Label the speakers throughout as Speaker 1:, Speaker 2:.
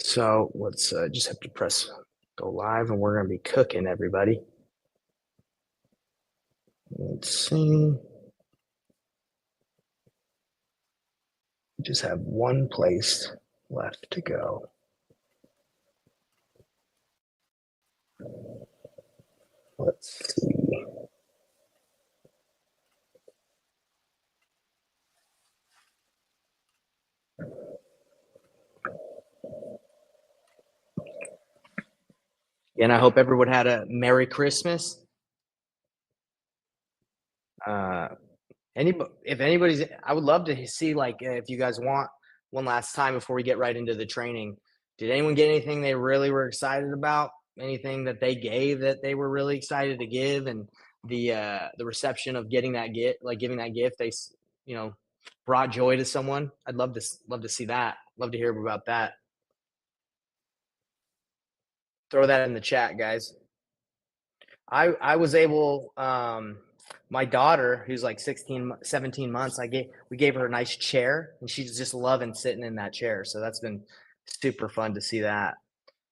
Speaker 1: So let's just have to press go live and we're going to be cooking everybody. Let's see. We just have one place left to go. Let's see. And I hope everyone had a Merry Christmas. If anybody's, I would love to see if you guys want one last time before we get right into the training. Did anyone get anything they really were excited about? Anything that they gave that they were really excited to give, and the reception of getting that gift, like giving that gift, they brought joy to someone. I'd love to see that. Love to hear about that. Throw that in the chat, guys. I was able my daughter, who's like 16 17 months, we gave her a nice chair, and she's just loving sitting in that chair. So that's been super fun to see that.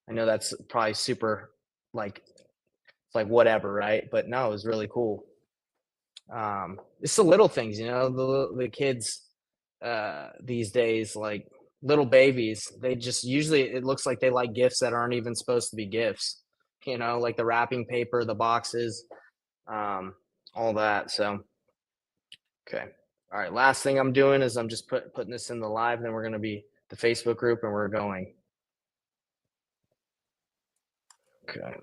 Speaker 1: I know that's probably super, like, it's like whatever, right? But no, it was really cool. It's the little things, the kids these days, like little babies, they just usually, it looks like they like gifts that aren't even supposed to be gifts, like the wrapping paper, the boxes, all that. So, okay. All right. Last thing I'm doing is I'm just putting this in the live. Then we're going to be the Facebook group and we're going. Okay.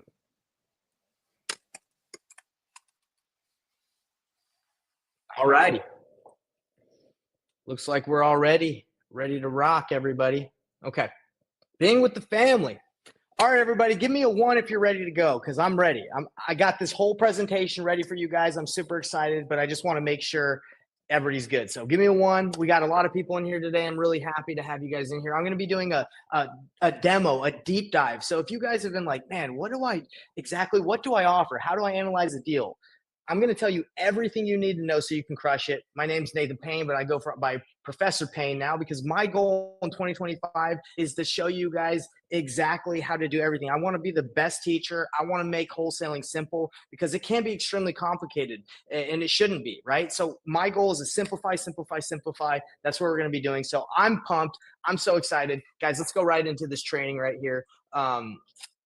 Speaker 1: All righty. Looks like we're all ready to rock, everybody. Okay. Being with the family. All right, everybody, give me a 1 if you're ready to go, because I'm ready. I got this whole presentation ready for you guys. I'm super excited, but I just want to make sure everybody's good. So give me a 1. We got a lot of people in here today. I'm really happy to have you guys in here. I'm going to be doing a demo, a deep dive. So if you guys have been like, man, what do I offer? How do I analyze a deal? I'm going to tell you everything you need to know so you can crush it. My name's Nathan Payne, but I go by Professor Payne now, because my goal in 2025 is to show you guys exactly how to do everything. I want to be the best teacher. I want to make wholesaling simple, because it can be extremely complicated, and it shouldn't be, right? So my goal is to simplify, simplify, simplify. That's what we're going to be doing. So I'm pumped. I'm so excited. Guys, let's go right into this training right here. Let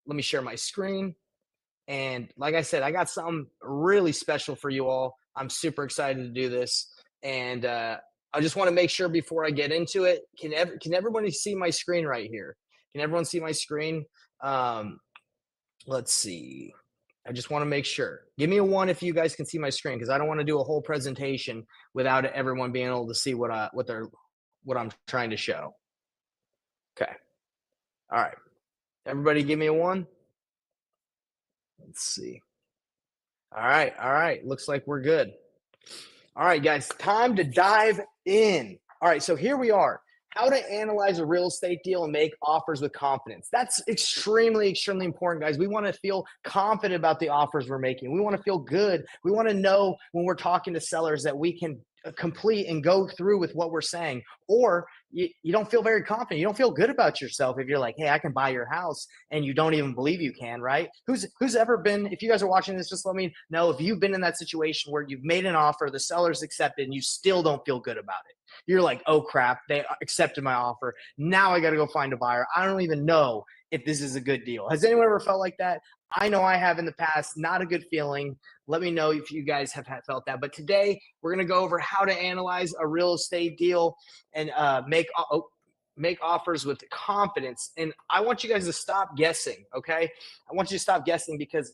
Speaker 1: me share my screen. And like I said, I got something really special for you all. I'm super excited to do this. And I just want to make sure before I get into it, can everybody see my screen right here? Can everyone see my screen? Let's see. I just want to make sure. Give me a 1 if you guys can see my screen, because I don't want to do a whole presentation without everyone being able to see what I'm trying to show. Okay. All right. Everybody give me a 1. Let's see. All right. Looks like we're good. All right, guys, time to dive in. All right, so here we are. How to analyze a real estate deal and make offers with confidence. That's extremely, extremely important, guys. We want to feel confident about the offers we're making. We want to feel good. We want to know when we're talking to sellers that we can complete and go through with what we're saying. Or you don't feel very confident. You don't feel good about yourself if you're like, hey, I can buy your house, and you don't even believe you can, right? Who's ever been, if you guys are watching this, just let me know if you've been in that situation where you've made an offer, the seller's accepted, and you still don't feel good about it. You're like, oh crap, they accepted my offer. Now I got to go find a buyer. I don't even know if this is a good deal. Has anyone ever felt like that? I know I have in the past. Not a good feeling. Let me know if you guys have felt that. But today we're going to go over how to analyze a real estate deal and make offers with confidence. And I want you guys to stop guessing, okay? I want you to stop guessing, because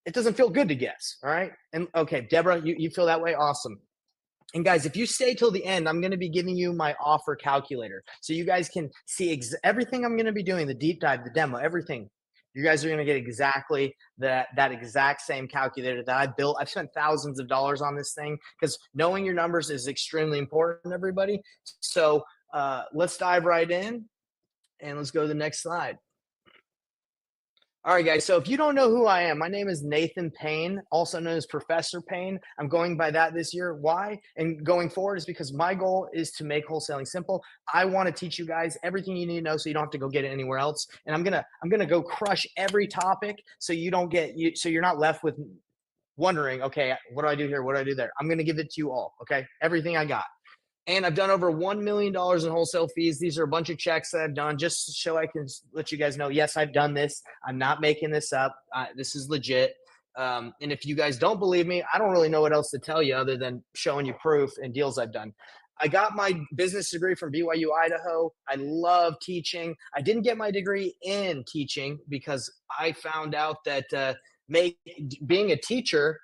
Speaker 1: it doesn't feel good to guess, all right? And okay, Deborah, you feel that way? Awesome. And guys, if you stay till the end, I'm going to be giving you my offer calculator, so you guys can see everything I'm going to be doing, the deep dive, the demo, everything. You guys are going to get exactly that exact same calculator that I built. I've spent thousands of dollars on this thing, because knowing your numbers is extremely important, everybody. So let's dive right in, and let's go to the next slide. All right, guys. So if you don't know who I am, my name is Nathan Payne, also known as Professor Payne. I'm going by that this year. Why? And going forward is because my goal is to make wholesaling simple. I want to teach you guys everything you need to know so you don't have to go get it anywhere else. And I'm gonna go crush every topic so you don't get you so you're not left with wondering, okay, what do I do here? What do I do there? I'm gonna give it to you all. Okay. Everything I got. And I've done over $1 million in wholesale fees. These are a bunch of checks that I've done just so I can let you guys know, yes, I've done this. I'm not making this up. This is legit. And if you guys don't believe me, I don't really know what else to tell you other than showing you proof and deals I've done. I got my business degree from BYU, Idaho. I love teaching. I didn't get my degree in teaching because I found out that being a teacher,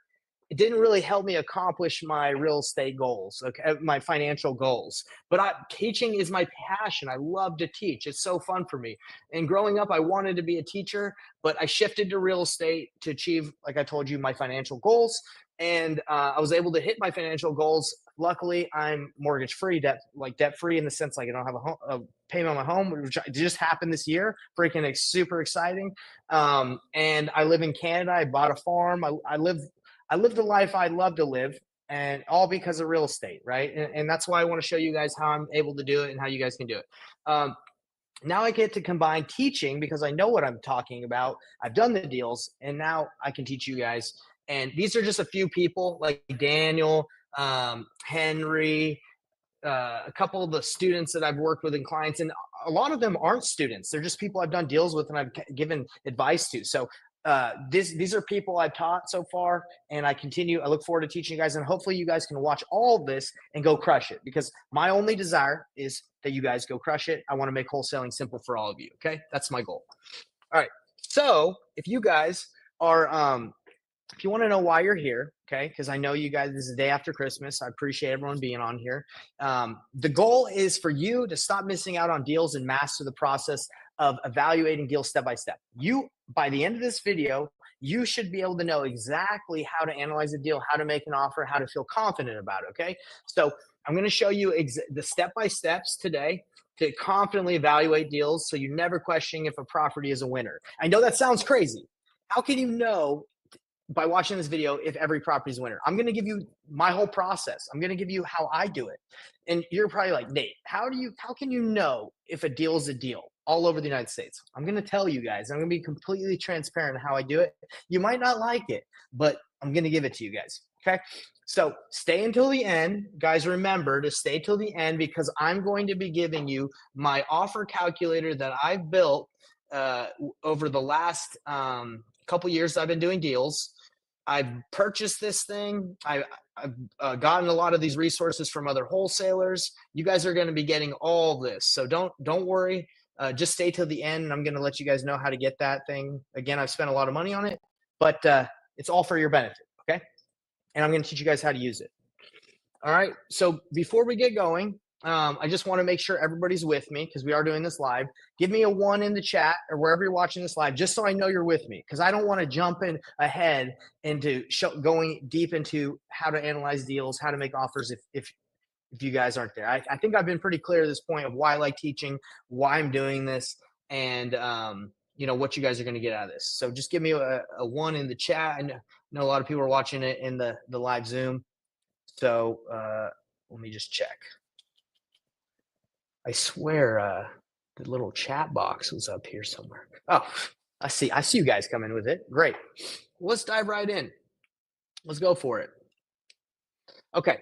Speaker 1: it didn't really help me accomplish my real estate goals, okay, my financial goals. But teaching is my passion. I love to teach. It's so fun for me. And growing up, I wanted to be a teacher, but I shifted to real estate to achieve, like I told you, my financial goals. And I was able to hit my financial goals. Luckily, I'm mortgage free, debt free in the sense like I don't have a payment on my home, which just happened this year. Freaking super exciting. And I live in Canada. I bought a farm. I live the life I love to live, and all because of real estate, right? And that's why I want to show you guys how I'm able to do it and how you guys can do it. Um, Now I get to combine teaching because I know what I'm talking about. I've done the deals, and now I can teach you guys. And these are just a few people like Daniel, Henry, a couple of the students that I've worked with and clients, and a lot of them aren't students. They're just people I've done deals with and I've given advice to. So these are people I've taught so far, and I look forward to teaching you guys, and hopefully you guys can watch all of this and go crush it. Because my only desire is that you guys go crush it. I want to make wholesaling simple for all of you. Okay, that's my goal. All right. So if you guys are if you want to know why you're here, okay, because I know you guys, this is the day after Christmas. I appreciate everyone being on here. The goal is for you to stop missing out on deals and master the process of evaluating deals step by step. By the end of this video, you should be able to know exactly how to analyze a deal, how to make an offer, how to feel confident about it, okay? So I'm going to show you the step by steps today to confidently evaluate deals so you're never questioning if a property is a winner. I know that sounds crazy. How can you know by watching this video if every property is a winner? I'm going to give you my whole process. I'm going to give you how I do it. And you're probably like, Nate, how can you know if a deal is a deal all over the United States? I'm going to tell you guys. I'm going to be completely transparent how I do it. You might not like it, but I'm going to give it to you guys. Okay. So stay until the end. Guys, remember to stay till the end because I'm going to be giving you my offer calculator that I've built over the last couple years I've been doing deals. I've purchased this thing. I've gotten a lot of these resources from other wholesalers. You guys are going to be getting all this, so don't worry. Just stay till the end, and I'm going to let you guys know how to get that thing. Again, I've spent a lot of money on it, but it's all for your benefit, okay? And I'm going to teach you guys how to use it. All right. So before we get going, I just want to make sure everybody's with me because we are doing this live. Give me a 1 in the chat or wherever you're watching this live, just so I know you're with me, because I don't want to jump in ahead into going deep into how to analyze deals, how to make offers if you guys aren't there. I think I've been pretty clear at this point of why I like teaching, why I'm doing this, and what you guys are going to get out of this. So just give me a 1 in the chat. I know a lot of people are watching it in the live Zoom. So let me just check. I swear the little chat box was up here somewhere. Oh, I see you guys coming with it. Great. Let's dive right in. Let's go for it. Okay.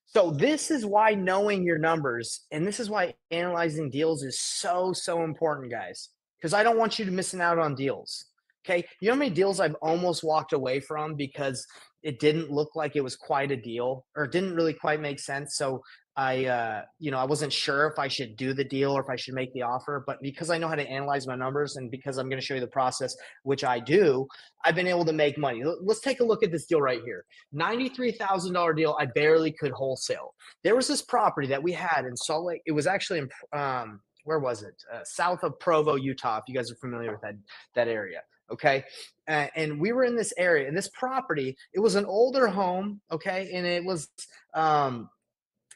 Speaker 1: So this is why knowing your numbers and this is why analyzing deals is so important, guys, because I don't want you to missing out on deals. Okay. You know how many deals I've almost walked away from because it didn't look like it was quite a deal or it didn't really quite make sense. So I wasn't sure if I should do the deal or if I should make the offer, but because I know how to analyze my numbers and because I'm going to show you the process, which I do, I've been able to make money. Let's take a look at this deal right here. $93,000 deal. I barely could wholesale. There was this property that we had in Salt Lake. It was actually in, where was it? South of Provo, Utah. If you guys are familiar with that area. Okay. And we were in this area and this property, it was an older home. Okay. And it was,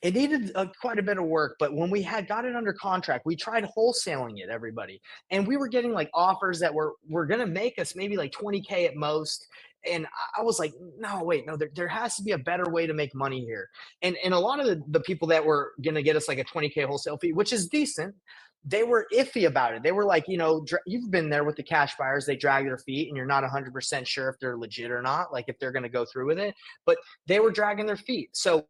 Speaker 1: It needed quite a bit of work, but when we had got it under contract, we tried wholesaling it, everybody, and we were getting like offers that were going to make us maybe like 20K at most. And I was like, no, wait, no, there has to be a better way to make money here. And a lot of the people that were going to get us like a 20K wholesale fee, which is decent, they were iffy about it. They were like, you've been there with the cash buyers, they drag their feet and you're not 100% sure if they're legit or not, like if they're going to go through with it, but they were dragging their feet. So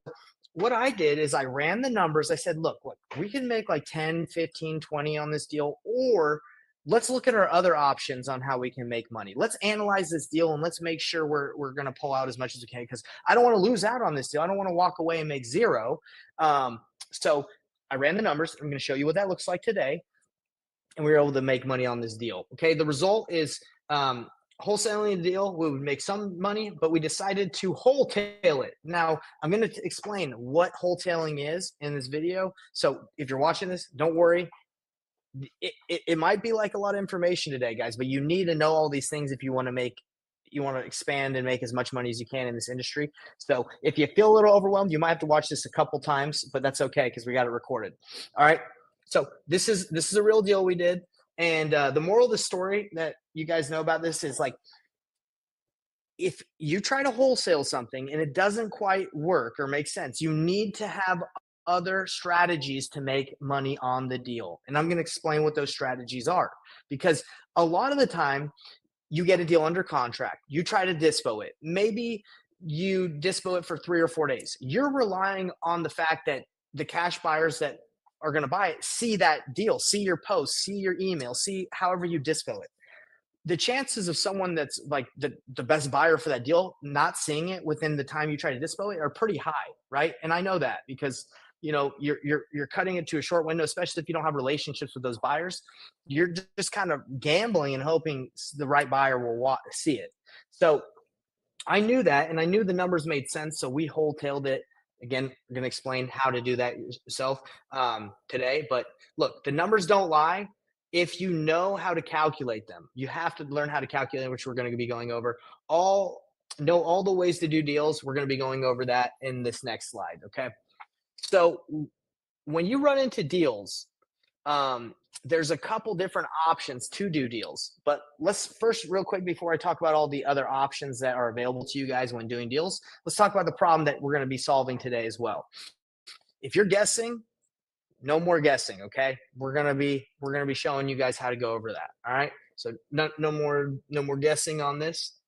Speaker 1: what I did is I ran the numbers. I said, look, we can make like 10, 15, 20 on this deal, or let's look at our other options on how we can make money. Let's analyze this deal and let's make sure we're going to pull out as much as we can, because I don't want to lose out on this deal. I don't want to walk away and make zero. So I ran the numbers. I'm going to show you what that looks like today. And we were able to make money on this deal. Okay. The result is wholesaling the deal, we would make some money, but we decided to wholesale it. Now, I'm going to explain what wholesaling is in this video. So if you're watching this, don't worry. It might be like a lot of information today, guys, but you need to know all these things if you want to expand and make as much money as you can in this industry. So if you feel a little overwhelmed, you might have to watch this a couple times, but that's okay because we got it recorded. All right. So this is a real deal we did. And the moral of the story that you guys know about this is like, if you try to wholesale something and it doesn't quite work or make sense, you need to have other strategies to make money on the deal. And I'm going to explain what those strategies are, because a lot of the time you get a deal under contract, you try to dispo it. Maybe you dispo it for 3 or 4 days. You're relying on the fact that the cash buyers that are going to buy it see that deal, see your post, see your email, see however you dispo it. The chances of someone that's like the best buyer for that deal not seeing it within the time you try to dispo it are pretty high, right? And I know that because you're cutting it to a short window, especially if you don't have relationships with those buyers. You're just kind of gambling and hoping the right buyer will see it. So I knew that, and I knew the numbers made sense, so we wholetailed it. Again, we're going to explain how to do that yourself today. But look, the numbers don't lie if you know how to calculate them. You have to learn how to calculate, which we're going to be going over. Know all the ways to do deals. We're going to be going over that in this next slide. Okay. So when you run into deals, there's a couple different options to do deals, but let's first, real quick, before I talk about all the other options that are available to you guys when doing deals, let's talk about the problem that we're going to be solving today as well. If you're guessing, no more guessing. Okay. We're going to be showing you guys how to go over that. All right. So no more guessing on this.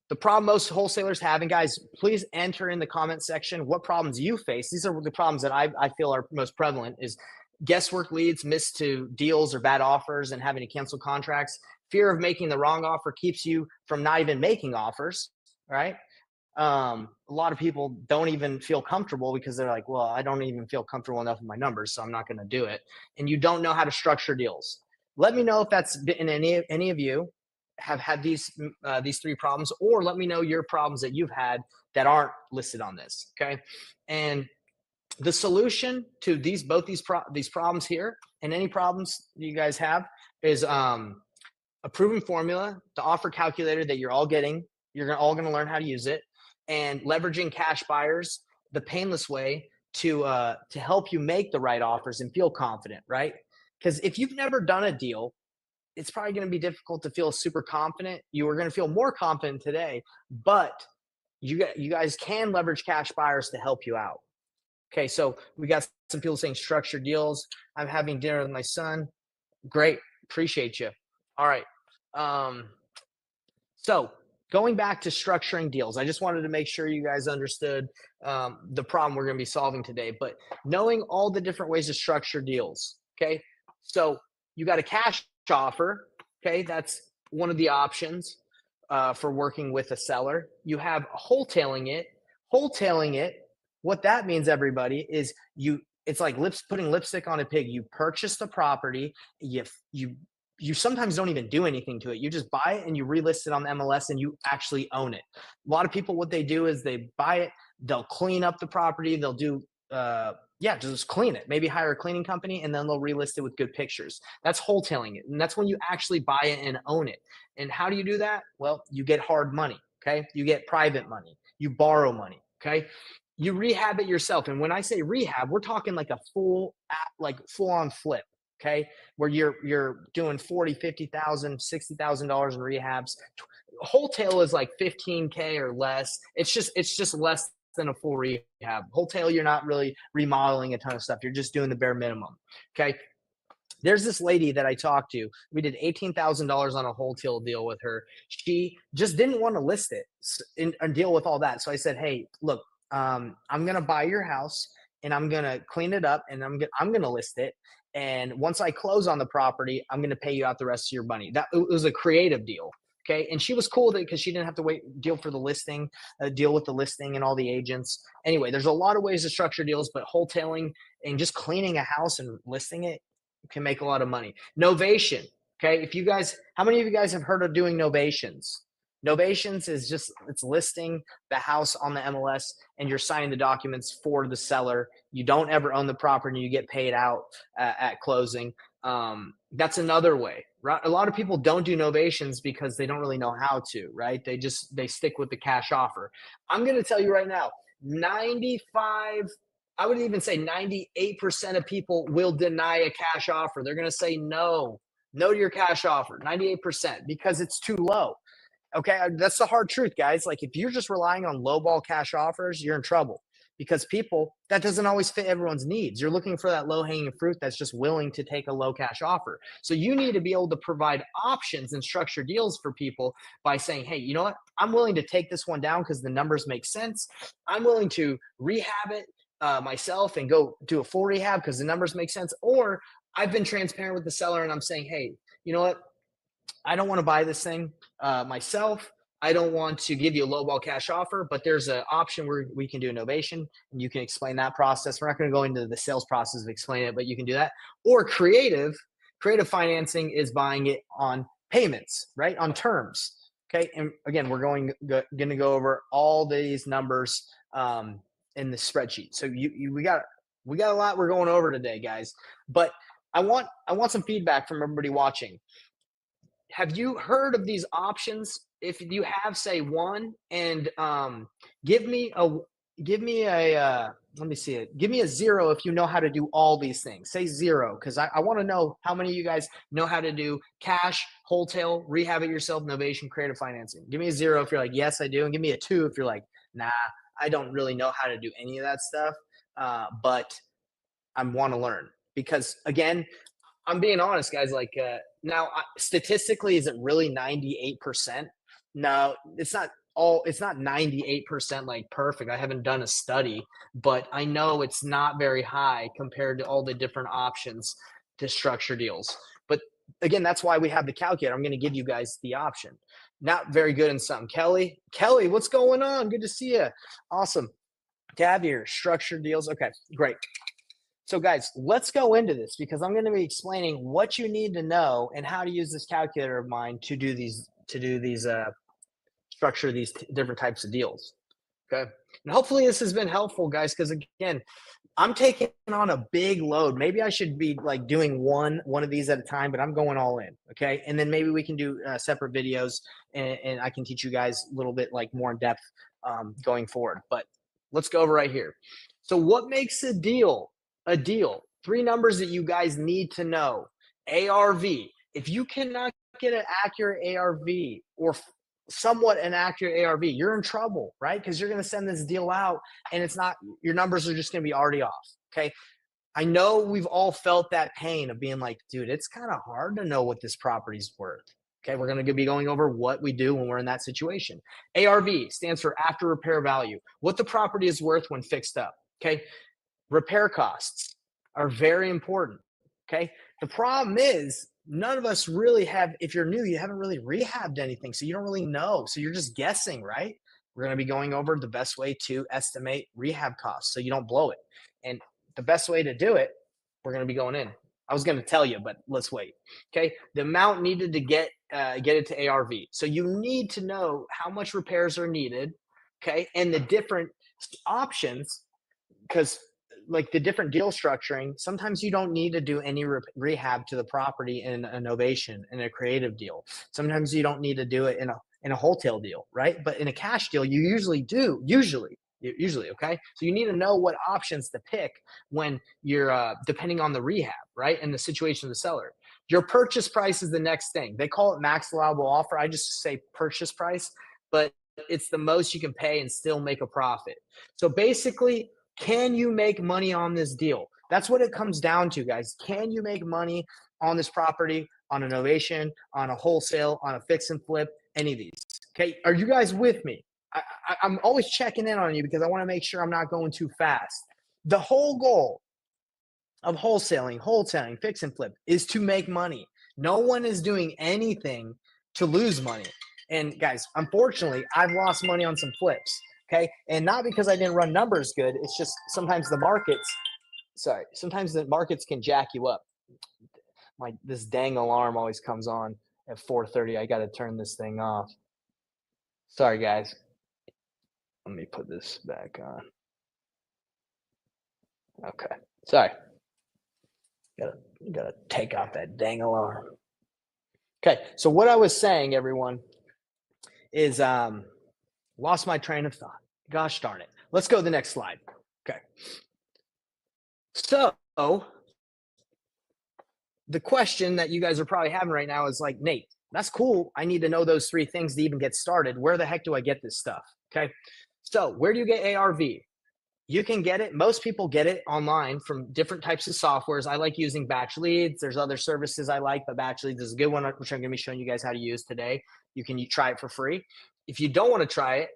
Speaker 1: The problem most wholesalers have, and guys, please enter in the comment section what problems you face. These are the problems that I feel are most prevalent: is guesswork leads, missed to deals or bad offers, and having to cancel contracts. Fear of making the wrong offer keeps you from not even making offers, right? A lot of people don't even feel comfortable because they're like, well, I don't even feel comfortable enough with my numbers, so I'm not going to do it. And you don't know how to structure deals. Let me know if that's been any of you have had these 3 problems, or let me know your problems that you've had that aren't listed on this. Okay. And the solution to both these problems here, and any problems you guys have, is a proven formula, the offer calculator that you're all getting. You're all going to learn how to use it, and leveraging cash buyers the painless way to help you make the right offers and feel confident, right? Because if you've never done a deal, it's probably going to be difficult to feel super confident. You are going to feel more confident today, but you guys can leverage cash buyers to help you out. Okay, so we got some people saying structured deals. I'm having dinner with my son. Great, appreciate you. All right. So going back to structuring deals, I just wanted to make sure you guys understood the problem we're going to be solving today. But knowing all the different ways to structure deals. Okay, so you got a cash offer. Okay, that's one of the options for working with a seller. You have wholetailing it. Wholetailing it, what that means, everybody, is it's like putting lipstick on a pig. You purchase the property, you sometimes don't even do anything to it. You just buy it and you relist it on the MLS and you actually own it. A lot of people, what they do is they buy it, they'll clean up the property, they'll do just clean it, maybe hire a cleaning company, and then they'll relist it with good pictures. That's wholetailing it. And that's when you actually buy it and own it. And how do you do that? Well, you get hard money. Okay. You get private money. You borrow money. Okay. You rehab it yourself. And when I say rehab, we're talking like a full on flip. Okay. Where you're doing 40, 50,000, $60,000 in rehabs. Wholesale is like 15K or less. It's just less than a full rehab. Wholesale, you're not really remodeling a ton of stuff. You're just doing the bare minimum. Okay. There's this lady that I talked to. We did $18,000 on a wholesale deal with her. She just didn't want to list it and deal with all that. So I said, "Hey, look, I'm gonna buy your house and I'm gonna clean it up and I'm gonna list it. And once I close on the property, I'm gonna pay you out the rest of your money." That it was a creative deal. Okay, and she was cool with it because she didn't have to deal for the listing, deal with the listing and all the agents. Anyway, there's a lot of ways to structure deals, but wholesaling and just cleaning a house and listing it can make a lot of money. Novation. Okay. If you guys, how many of you guys have heard of doing novations? Novations is just, it's listing the house on the MLS and you're signing the documents for the seller. You don't ever own the property and you get paid out at closing. That's another way, right? A lot of people don't do novations because they don't really know how to, right? They stick with the cash offer. I'm going to tell you right now, 95, I would even say 98% of people will deny a cash offer. They're going to say no to your cash offer, 98%, because it's too low. Okay, that's the hard truth, guys. Like if you're just relying on lowball cash offers, you're in trouble because people, that doesn't always fit everyone's needs. You're looking for that low hanging fruit that's just willing to take a low cash offer. So you need to be able to provide options and structure deals for people by saying, "Hey, you know what? I'm willing to take this one down because the numbers make sense. I'm willing to rehab it myself and go do a full rehab because the numbers make sense." Or I've been transparent with the seller and I'm saying, "Hey, you know what? I don't want to buy this thing myself. I don't want to give you a lowball cash offer, but there's an option where we can do innovation and you can explain that process. We're not going to go into the sales process of explaining it, but you can do that." Or creative financing is buying it on payments, right? On terms. Okay. And again, we're going to go over all these numbers in the spreadsheet. So we got a lot we're going over today, guys. But I want some feedback from everybody watching. Have you heard of these options? If you have, say one, and give me a let me see it. Give me a 0 if you know how to do all these things. Say 0 because I want to know how many of you guys know how to do cash, wholesale, rehab it yourself, novation, creative financing. Give me a 0 if you're like, yes, I do, and give me a 2 if you're like, nah, I don't really know how to do any of that stuff, but I want to learn because again, I'm being honest, guys. Like now, statistically, is it really 98%? No, it's not all. It's not 98% like perfect. I haven't done a study, but I know it's not very high compared to all the different options to structure deals. But again, that's why we have the calculator. I'm going to give you guys the option. Not very good in some. Kelly, what's going on? Good to see you. Awesome. Tab here, structured deals. Okay, great. So guys, let's go into this because I'm going to be explaining what you need to know and how to use this calculator of mine to do these structure these different types of deals. Okay. And hopefully this has been helpful, guys, because again, I'm taking on a big load. Maybe I should be like doing one of these at a time, but I'm going all in. Okay. And then maybe we can do separate videos and I can teach you guys a little bit like more in depth going forward. But let's go over right here. So what makes a deal a deal? 3 numbers that you guys need to know. ARV. If you cannot get an accurate ARV or somewhat an accurate ARV, you're in trouble, right? Because you're going to send this deal out and it's not, your numbers are just going to be already off. Okay. I know we've all felt that pain of being like, dude, it's kind of hard to know what this property's worth. Okay. We're going to be going over what we do when we're in that situation. ARV stands for after repair value, what the property is worth when fixed up. Okay. Repair costs are very important. Okay. The problem is none of us really have, if you're new, you haven't really rehabbed anything. So you don't really know. So you're just guessing, right? We're going to be going over the best way to estimate rehab costs so you don't blow it. And the best way to do it, we're going to be going in. I was going to tell you, but let's wait. Okay. The amount needed to get it to ARV. So you need to know how much repairs are needed. Okay. And the different options, because like the different deal structuring, sometimes you don't need to do any rehab to the property in a novation, in a creative deal. Sometimes you don't need to do it in a wholesale deal, right? But in a cash deal, you usually do. Usually, usually. Okay. So you need to know what options to pick when you're depending on the rehab, right? And the situation of the seller. Your purchase price is the next thing. They call it max allowable offer. I just say purchase price, but it's the most you can pay and still make a profit. So basically, can you make money on this deal? That's what it comes down to, guys. Can you make money on this property, on an novation, on a wholesale, on a fix and flip, any of these? Okay. Are you guys with me? I'm always checking in on you because I want to make sure I'm not going too fast. The whole goal of wholesaling, fix and flip is to make money. No one is doing anything to lose money. And guys, unfortunately, I've lost money on some flips. Okay. And not because I didn't run numbers good. It's just sometimes the markets can jack you up. This dang alarm always comes on at 4:30. I got to turn this thing off. Sorry, guys. Let me put this back on. Okay. Sorry. Gotta take off that dang alarm. Okay. So what I was saying, everyone, is lost my train of thought. Gosh darn it. Let's go to the next slide. Okay. So the question that you guys are probably having right now is like, Nate, that's cool. I need to know those 3 things to even get started. Where the heck do I get this stuff? Okay. So where do you get ARV? You can get it. Most people get it online from different types of softwares. I like using Batch Leads. There's other services I like, but Batch Leads is a good one, which I'm going to be showing you guys how to use today. You can try it for free. If you don't want to try it,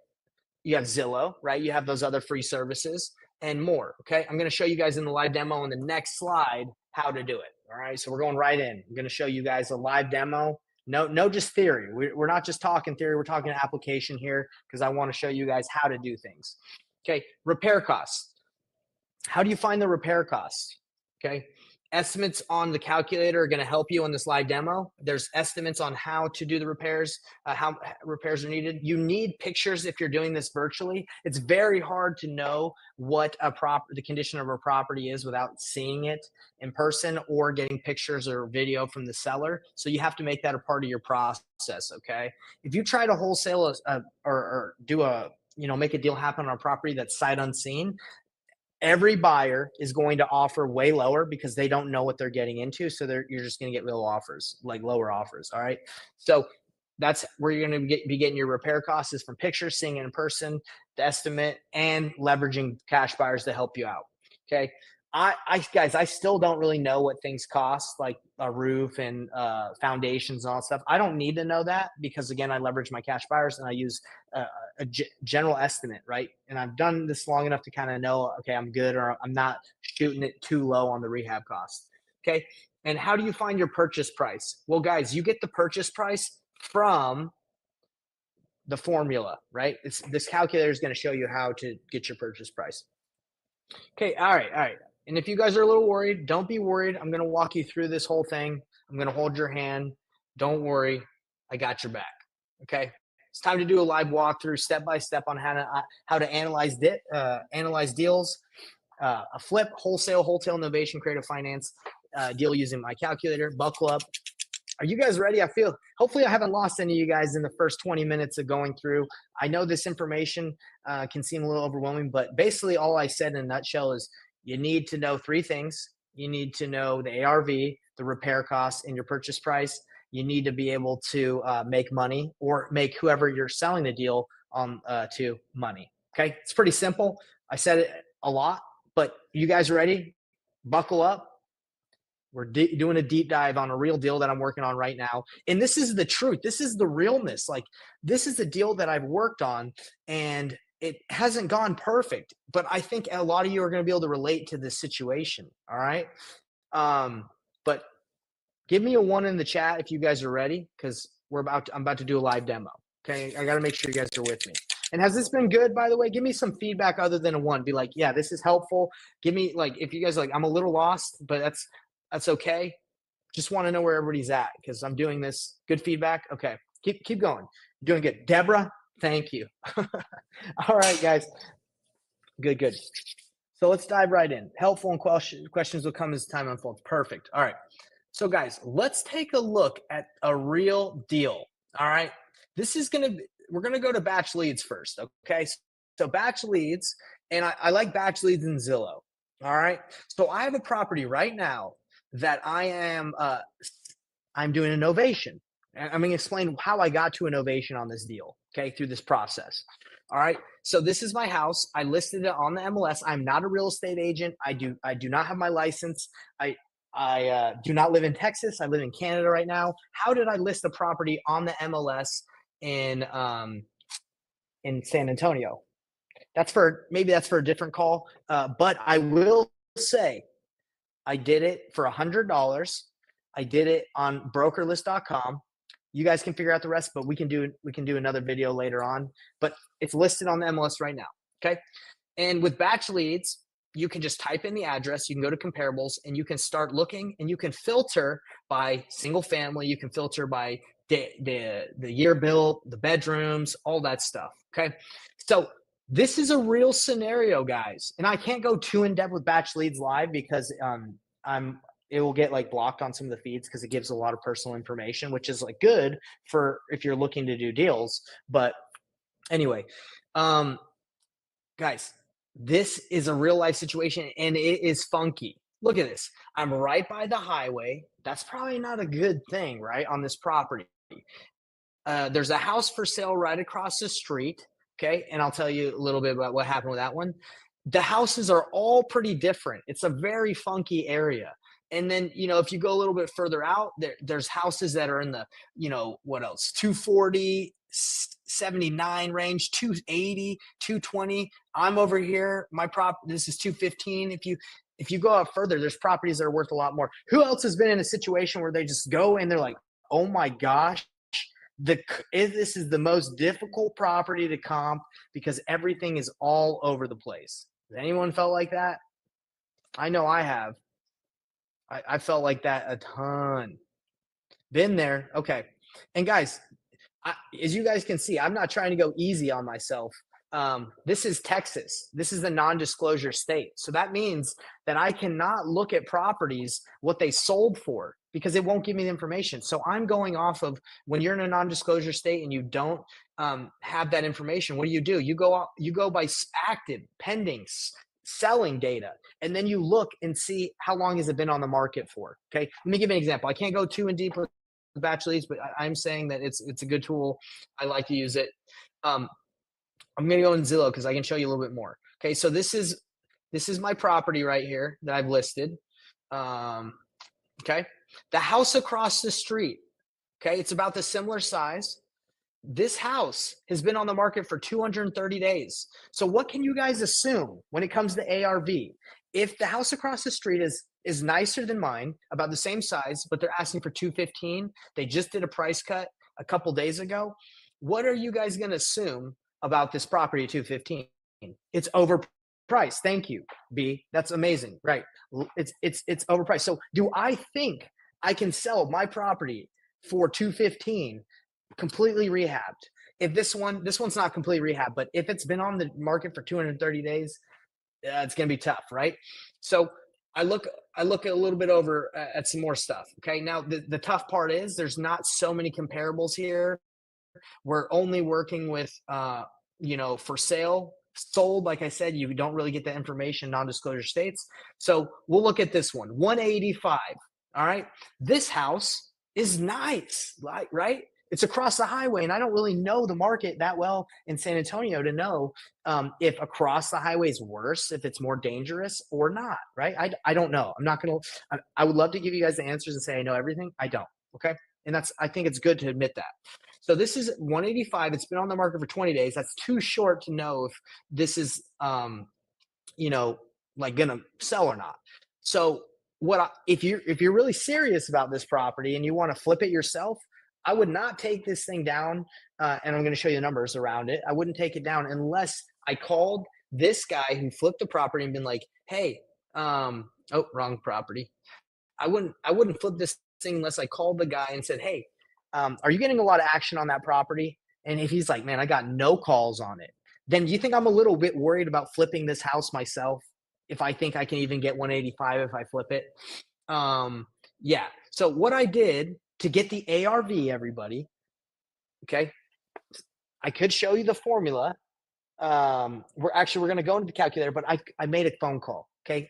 Speaker 1: you have Zillow, right? You have those other free services and more. Okay. I'm going to show you guys in the live demo on the next slide how to do it. All right. So we're going right in. I'm going to show you guys a live demo. No, just theory. We're not just talking theory. We're talking application here because I want to show you guys how to do things. Okay. Repair costs. How do you find the repair costs? Okay. Estimates on the calculator are going to help you on this live demo. There's estimates on how to do the repairs, how repairs are needed. You need pictures if you're doing this virtually. It's very hard to know what the condition of a property is without seeing it in person or getting pictures or video from the seller. So you have to make that a part of your process. Okay. If you try to wholesale or do make a deal happen on a property that's sight unseen, every buyer is going to offer way lower because they don't know what they're getting into. So you're just going to get lower offers. All right. So that's where you're going to be getting your repair costs is from pictures, seeing it in person, the estimate, and leveraging cash buyers to help you out. Okay. Guys, I still don't really know what things cost, like a roof and foundations and all that stuff. I don't need to know that because, again, I leverage my cash buyers and I use a general estimate, right? And I've done this long enough to kind of know, okay, I'm good or I'm not shooting it too low on the rehab cost. Okay. And how do you find your purchase price? Well, guys, you get the purchase price from the formula, right? This calculator is going to show you how to get your purchase price. Okay. All right. And if you guys are a little worried, don't be worried. I'm going to walk you through this whole thing. I'm going to hold your hand. Don't worry. I got your back. Okay. It's time to do a live walkthrough step by step on how to analyze deals, a flip, wholesale, novation, creative finance deal using my calculator. Buckle up. Are you guys ready? Hopefully I haven't lost any of you guys in the first 20 minutes of going through. I know this information can seem a little overwhelming, but basically all I said in a nutshell is you need to know 3 things. You need to know the ARV, the repair costs, and your purchase price. You need to be able to make money or make whoever you're selling the deal on to money. Okay, it's pretty simple. I said it a lot, but you guys ready? Buckle up. We're doing a deep dive on a real deal that I'm working on right now. And this is the truth. This is the realness. Like, this is the deal that I've worked on, and it hasn't gone perfect, but I think a lot of you are going to be able to relate to this situation. All right. But give me a 1 in the chat if you guys are ready, because I'm about to do a live demo. Okay. I got to make sure you guys are with me. And has this been good, by the way? Give me some feedback other than a 1. Be like, yeah, this is helpful. Give me, like, if you guys are like, I'm a little lost, but that's okay. Just want to know where everybody's at because I'm doing this. Good feedback. Okay. Keep going. Doing good. Deborah, thank you. All right, guys. Good. So let's dive right in. Helpful and questions will come as time unfolds. Perfect. All right. So guys, let's take a look at a real deal. All right. We're going to go to batch leads first. Okay. So batch leads, and I like batch leads in Zillow. All right. So I have a property right now that I'm doing a novation. And I'm going to explain how I got to a novation on this deal, okay, through this process. All right. So this is my house. I listed it on the MLS. I'm not a real estate agent. I do not have my license. I do not live in Texas. I live in Canada right now. How did I list a property on the MLS in San Antonio? That's for a different call. But I will say I did it for $100. I did it on brokerlist.com. You guys can figure out the rest, but we can do another video later on. But it's listed on the MLS right now. Okay. And with batch leads, you can just type in the address, you can go to comparables, and you can start looking, and you can filter by single family, you can filter by the year built, the bedrooms, all that stuff. Okay. So this is a real scenario, guys. And I can't go too in depth with batch leads live because it will get like blocked on some of the feeds because it gives a lot of personal information, which is like good for if you're looking to do deals. But anyway, guys, this is a real life situation and it is funky. Look at this. I'm right by the highway. That's probably not a good thing, right? On this property. There's a house for sale right across the street. Okay. And I'll tell you a little bit about what happened with that one. The houses are all pretty different. It's a very funky area. And then, if you go a little bit further out, there's houses that are in the, what else? 240, 79 range, 280, 220. I'm over here. This is 215. If you go out further, there's properties that are worth a lot more. Who else has been in a situation where they just go and they're like, oh my gosh, this is the most difficult property to comp because everything is all over the place. Has anyone felt like that? I know I have. I felt like that a ton. Been there. Okay. And guys, as you guys can see, I'm not trying to go easy on myself. This is Texas. This is a non-disclosure state. So that means that I cannot look at properties, what they sold for, because it won't give me the information. So I'm going off of when you're in a non-disclosure state and you don't have that information. What do? You go by active, pending, selling data, and then you look and see how long has it been on the market for. Okay, let me give you an example. I can't go too in deep with batch leads, but I'm saying that it's a good tool. I like to use it. I'm going to go in Zillow because I can show you a little bit more. Okay, so this is my property right here that I've listed. Okay, the house across the street. Okay, it's about the similar size. This house has been on the market for 230 days. So what can you guys assume when it comes to ARV? If the house across the street is nicer than mine, about the same size, but they're asking for 215, they just did a price cut a couple days ago. What are you guys going to assume about this property at 215? It's overpriced. Thank you, B. That's amazing. Right. It's overpriced. So do I think I can sell my property for 215 completely rehabbed? If this one's not completely rehabbed, but if it's been on the market for 230 days, it's going to be tough, right? So I look a little bit over at some more stuff. Okay, now the tough part is there's not so many comparables here. We're only working with for sale, sold. Like I said, you don't really get the information, non-disclosure states. So we'll look at this one, 185. All right, this house is nice, right? It's across the highway, and I don't really know the market that well in San Antonio to know if across the highway is worse, if it's more dangerous or not, right? I don't know. I'm not going to. I would love to give you guys the answers and say I know everything. I don't. Okay, and I think it's good to admit that. So this is 185. It's been on the market for 20 days. That's too short to know if this is like gonna sell or not. So if you're really serious about this property and you want to flip it yourself, I would not take this thing down, and I'm going to show you the numbers around it. I wouldn't take it down unless I called this guy who flipped the property and been like, hey, wrong property. I wouldn't flip this thing unless I called the guy and said, hey, are you getting a lot of action on that property? And if he's like, man, I got no calls on it, then do you think I'm a little bit worried about flipping this house myself if I think I can even get 185 if I flip it? Yeah. So what I did to get the ARV, everybody, okay, I could show you the formula. we're going to go into the calculator, but I made a phone call. Okay.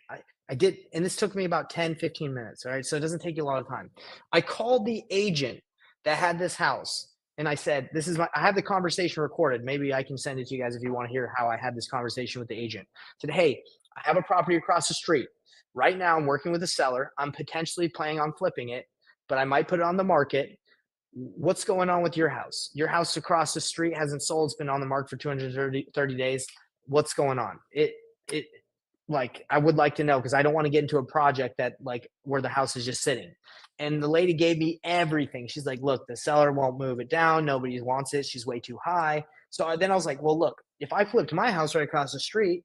Speaker 1: I did, and this took me about 10, 15 minutes. All right. So it doesn't take you a lot of time. I called the agent that had this house and I said, I have the conversation recorded. Maybe I can send it to you guys if you want to hear how I had this conversation with the agent. I said, hey, I have a property across the street. Right now, I'm working with a seller. I'm potentially planning on flipping it, but I might put it on the market. What's going on with your house? Your house across the street hasn't sold. It's been on the market for 230 days. What's going on? It like I would like to know because I don't want to get into a project that like where the house is just sitting. And the lady gave me everything. She's like, look, the seller won't move it down. Nobody wants it. She's way too high. So then I was like, well, look, if I flipped my house right across the street,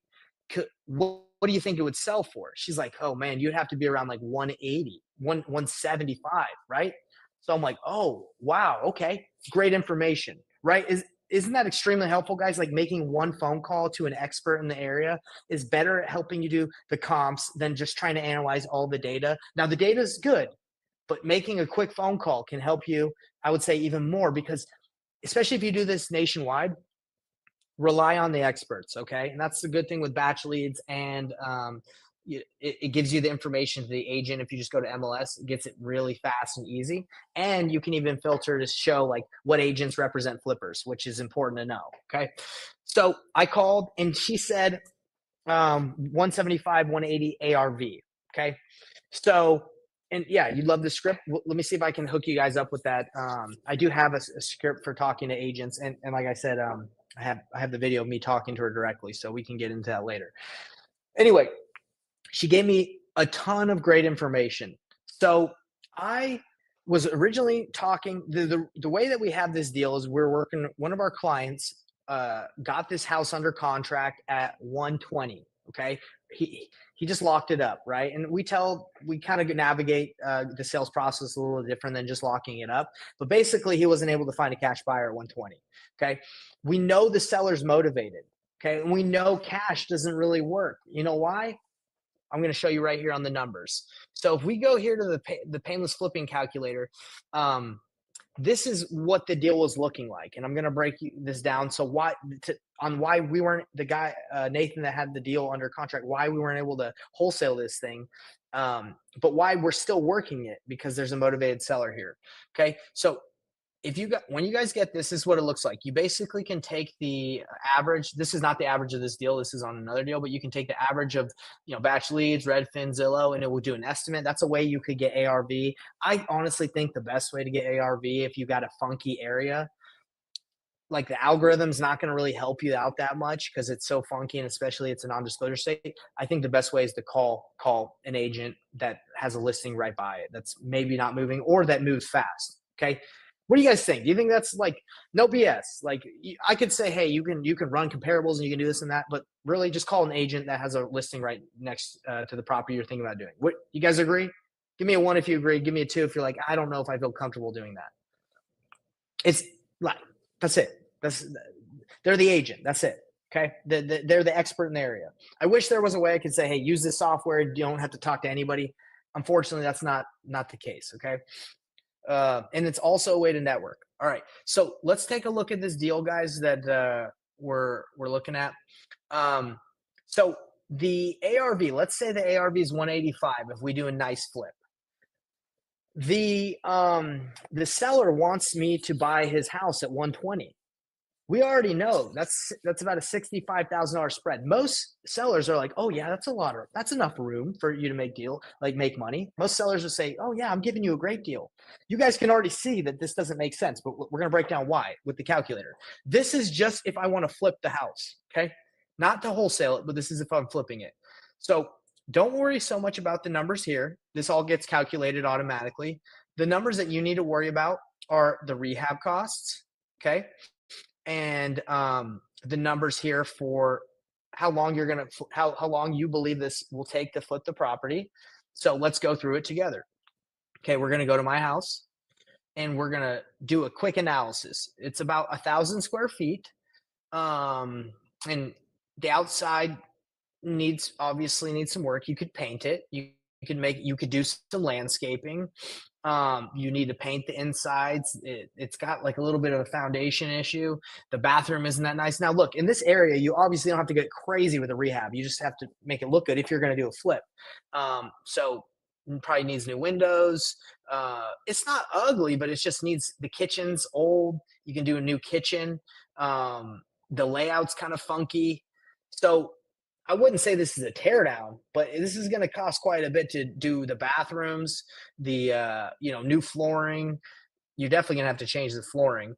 Speaker 1: what do you think it would sell for? She's like, oh man, you'd have to be around like 180, 175, right? So I'm like, oh wow, okay, great information, right? Isn't that extremely helpful, guys? Like making one phone call to an expert in the area is better at helping you do the comps than just trying to analyze all the data. Now the data is good, but making a quick phone call can help you, I would say, even more because especially if you do this nationwide, rely on the experts. Okay. And that's the good thing with batch leads. And it gives you the information to the agent. If you just go to MLS, it gets it really fast and easy. And you can even filter to show like what agents represent flippers, which is important to know. Okay. So I called and she said 175, 180 ARV. Okay. So, and yeah, you love the script. Let me see if I can hook you guys up with that. I do have a script for talking to agents. And like I said, I have the video of me talking to her directly, so we can get into that later. Anyway, she gave me a ton of great information. So I was originally talking the way that we have this deal is we're working. One of our clients got this house under contract at 120. Okay, he just locked it up, right? And we kind of navigate the sales process a little different than just locking it up. But basically, he wasn't able to find a cash buyer at 120. Okay, we know the seller's motivated. Okay, and we know cash doesn't really work. You know why? I'm going to show you right here on the numbers. So if we go here to the painless flipping calculator, this is what the deal was looking like. And I'm going to break this down. So why we weren't the guy, Nathan, that had the deal under contract, why we weren't able to wholesale this thing. But why we're still working it because there's a motivated seller here. Okay. So when you guys get this is what it looks like. You basically can take the average. This is not the average of this deal. This is on another deal, but you can take the average of, batch leads, Redfin, Zillow, and it will do an estimate. That's a way you could get ARV. I honestly think the best way to get ARV, if you got a funky area, like the algorithm's not going to really help you out that much because it's so funky, and especially it's a non-disclosure state. I think the best way is to call an agent that has a listing right by it that's maybe not moving or that moves fast. Okay. What do you guys think? Do you think that's like no BS? Like I could say, hey, you can run comparables and you can do this and that, but really just call an agent that has a listing right next to the property you're thinking about doing. What you guys agree? Give me a 1 if you agree. Give me a 2 if you're like, I don't know if I feel comfortable doing that. It's like that's it. They're the agent. That's it. Okay, they're the expert in the area. I wish there was a way I could say, hey, use this software. You don't have to talk to anybody. Unfortunately, that's not the case. Okay. And it's also a way to network. All right. So let's take a look at this deal, guys, that we're looking at. So the ARV, let's say the ARV is 185 if we do a nice flip. The seller wants me to buy his house at 120. We already know that's about a $65,000 spread. Most sellers are like, oh yeah, that's enough room for you to make money. Most sellers will say, oh yeah, I'm giving you a great deal. You guys can already see that this doesn't make sense, but we're going to break down why with the calculator. This is just if I want to flip the house, okay? Not to wholesale it, but this is if I'm flipping it. So don't worry so much about the numbers here. This all gets calculated automatically. The numbers that you need to worry about are the rehab costs, okay? And the numbers here for how long how long you believe this will take to flip the property. So let's go through it together. Okay, we're gonna go to my house and we're gonna do a quick analysis. It's about 1,000 square feet, and the outside obviously needs some work. You could paint it. You you could do some landscaping. You need to paint the insides. It's got like a little bit of a foundation issue. The bathroom isn't that nice. Now, look, in this area, you obviously don't have to get crazy with a rehab. You just have to make it look good if you're going to do a flip. So probably needs new windows. It's not ugly, but it just needs, the kitchen's old. You can do a new kitchen. The layout's kind of funky. So I wouldn't say this is a teardown, but this is going to cost quite a bit to do the bathrooms, the new flooring. You're definitely going to have to change the flooring.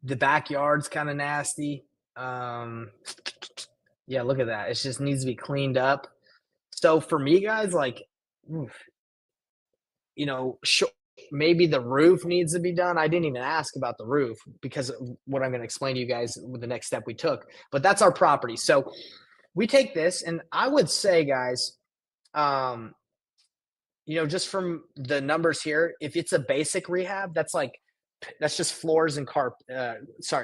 Speaker 1: The backyard's kind of nasty. Yeah, look at that. It just needs to be cleaned up. So for me, guys, like, oof, maybe the roof needs to be done. I didn't even ask about the roof because of what I'm going to explain to you guys with the next step we took. But that's our property. So we take this, and I would say, guys, just from the numbers here, if it's a basic rehab, that's just floors and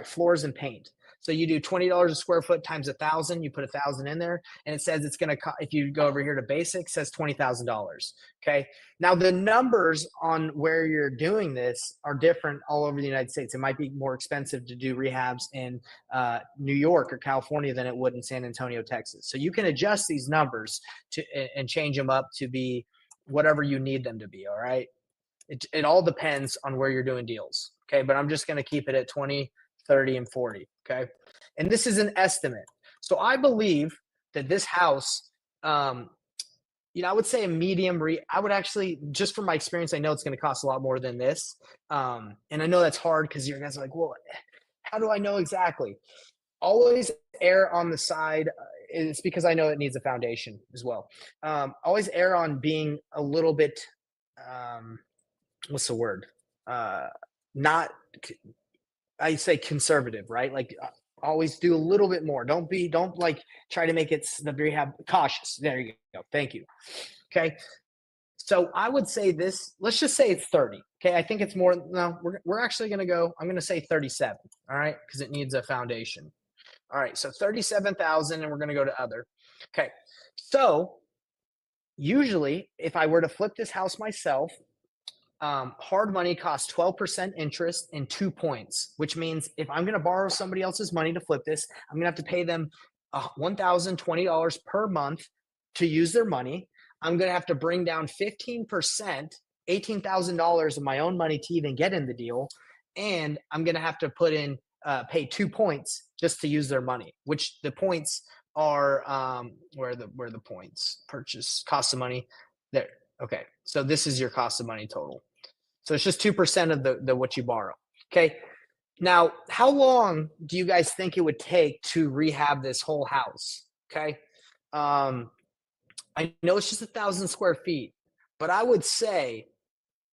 Speaker 1: floors and paint. So you do $20 a square foot times 1,000. You put 1,000 in there, and it says it's going to. If you go over here to basic, it says $20,000. Okay. Now the numbers on where you're doing this are different all over the United States. It might be more expensive to do rehabs in New York or California than it would in San Antonio, Texas. So you can adjust these numbers and change them up to be whatever you need them to be. All right. It all depends on where you're doing deals. Okay. But I'm just going to keep it at 20, 30, and 40. Okay. And this is an estimate. So I believe that this house, I would say a medium I would actually, just from my experience, I know it's going to cost a lot more than this. And I know that's hard because you guys are like, well, how do I know exactly? Always err on the side. It's because I know it needs a foundation as well. Always err on being a little bit, what's the word? Not, I say conservative, right? Like always do a little bit more. Don't like try to make it the rehab cautious. There you go. Thank you. Okay. So I would say this, let's just say it's 30. Okay. I think it's more. No, we're actually going to go, I'm going to say 37. All right. Cause it needs a foundation. All right. So 37,000, and we're going to go to other. Okay. So usually if I were to flip this house myself, hard money costs 12% interest and 2 points, which means if I'm going to borrow somebody else's money to flip this, I'm going to have to pay them $1,020 per month to use their money. I'm going to have to bring down 15%, $18,000 of my own money to even get in the deal. And I'm going to have to pay 2 points just to use their money, which the points are, where the points purchase cost of money there. Okay. So this is your cost of money total. So it's just 2% of the what you borrow. Okay. Now, how long do you guys think it would take to rehab this whole house? Okay. I know it's just 1,000 square feet, but I would say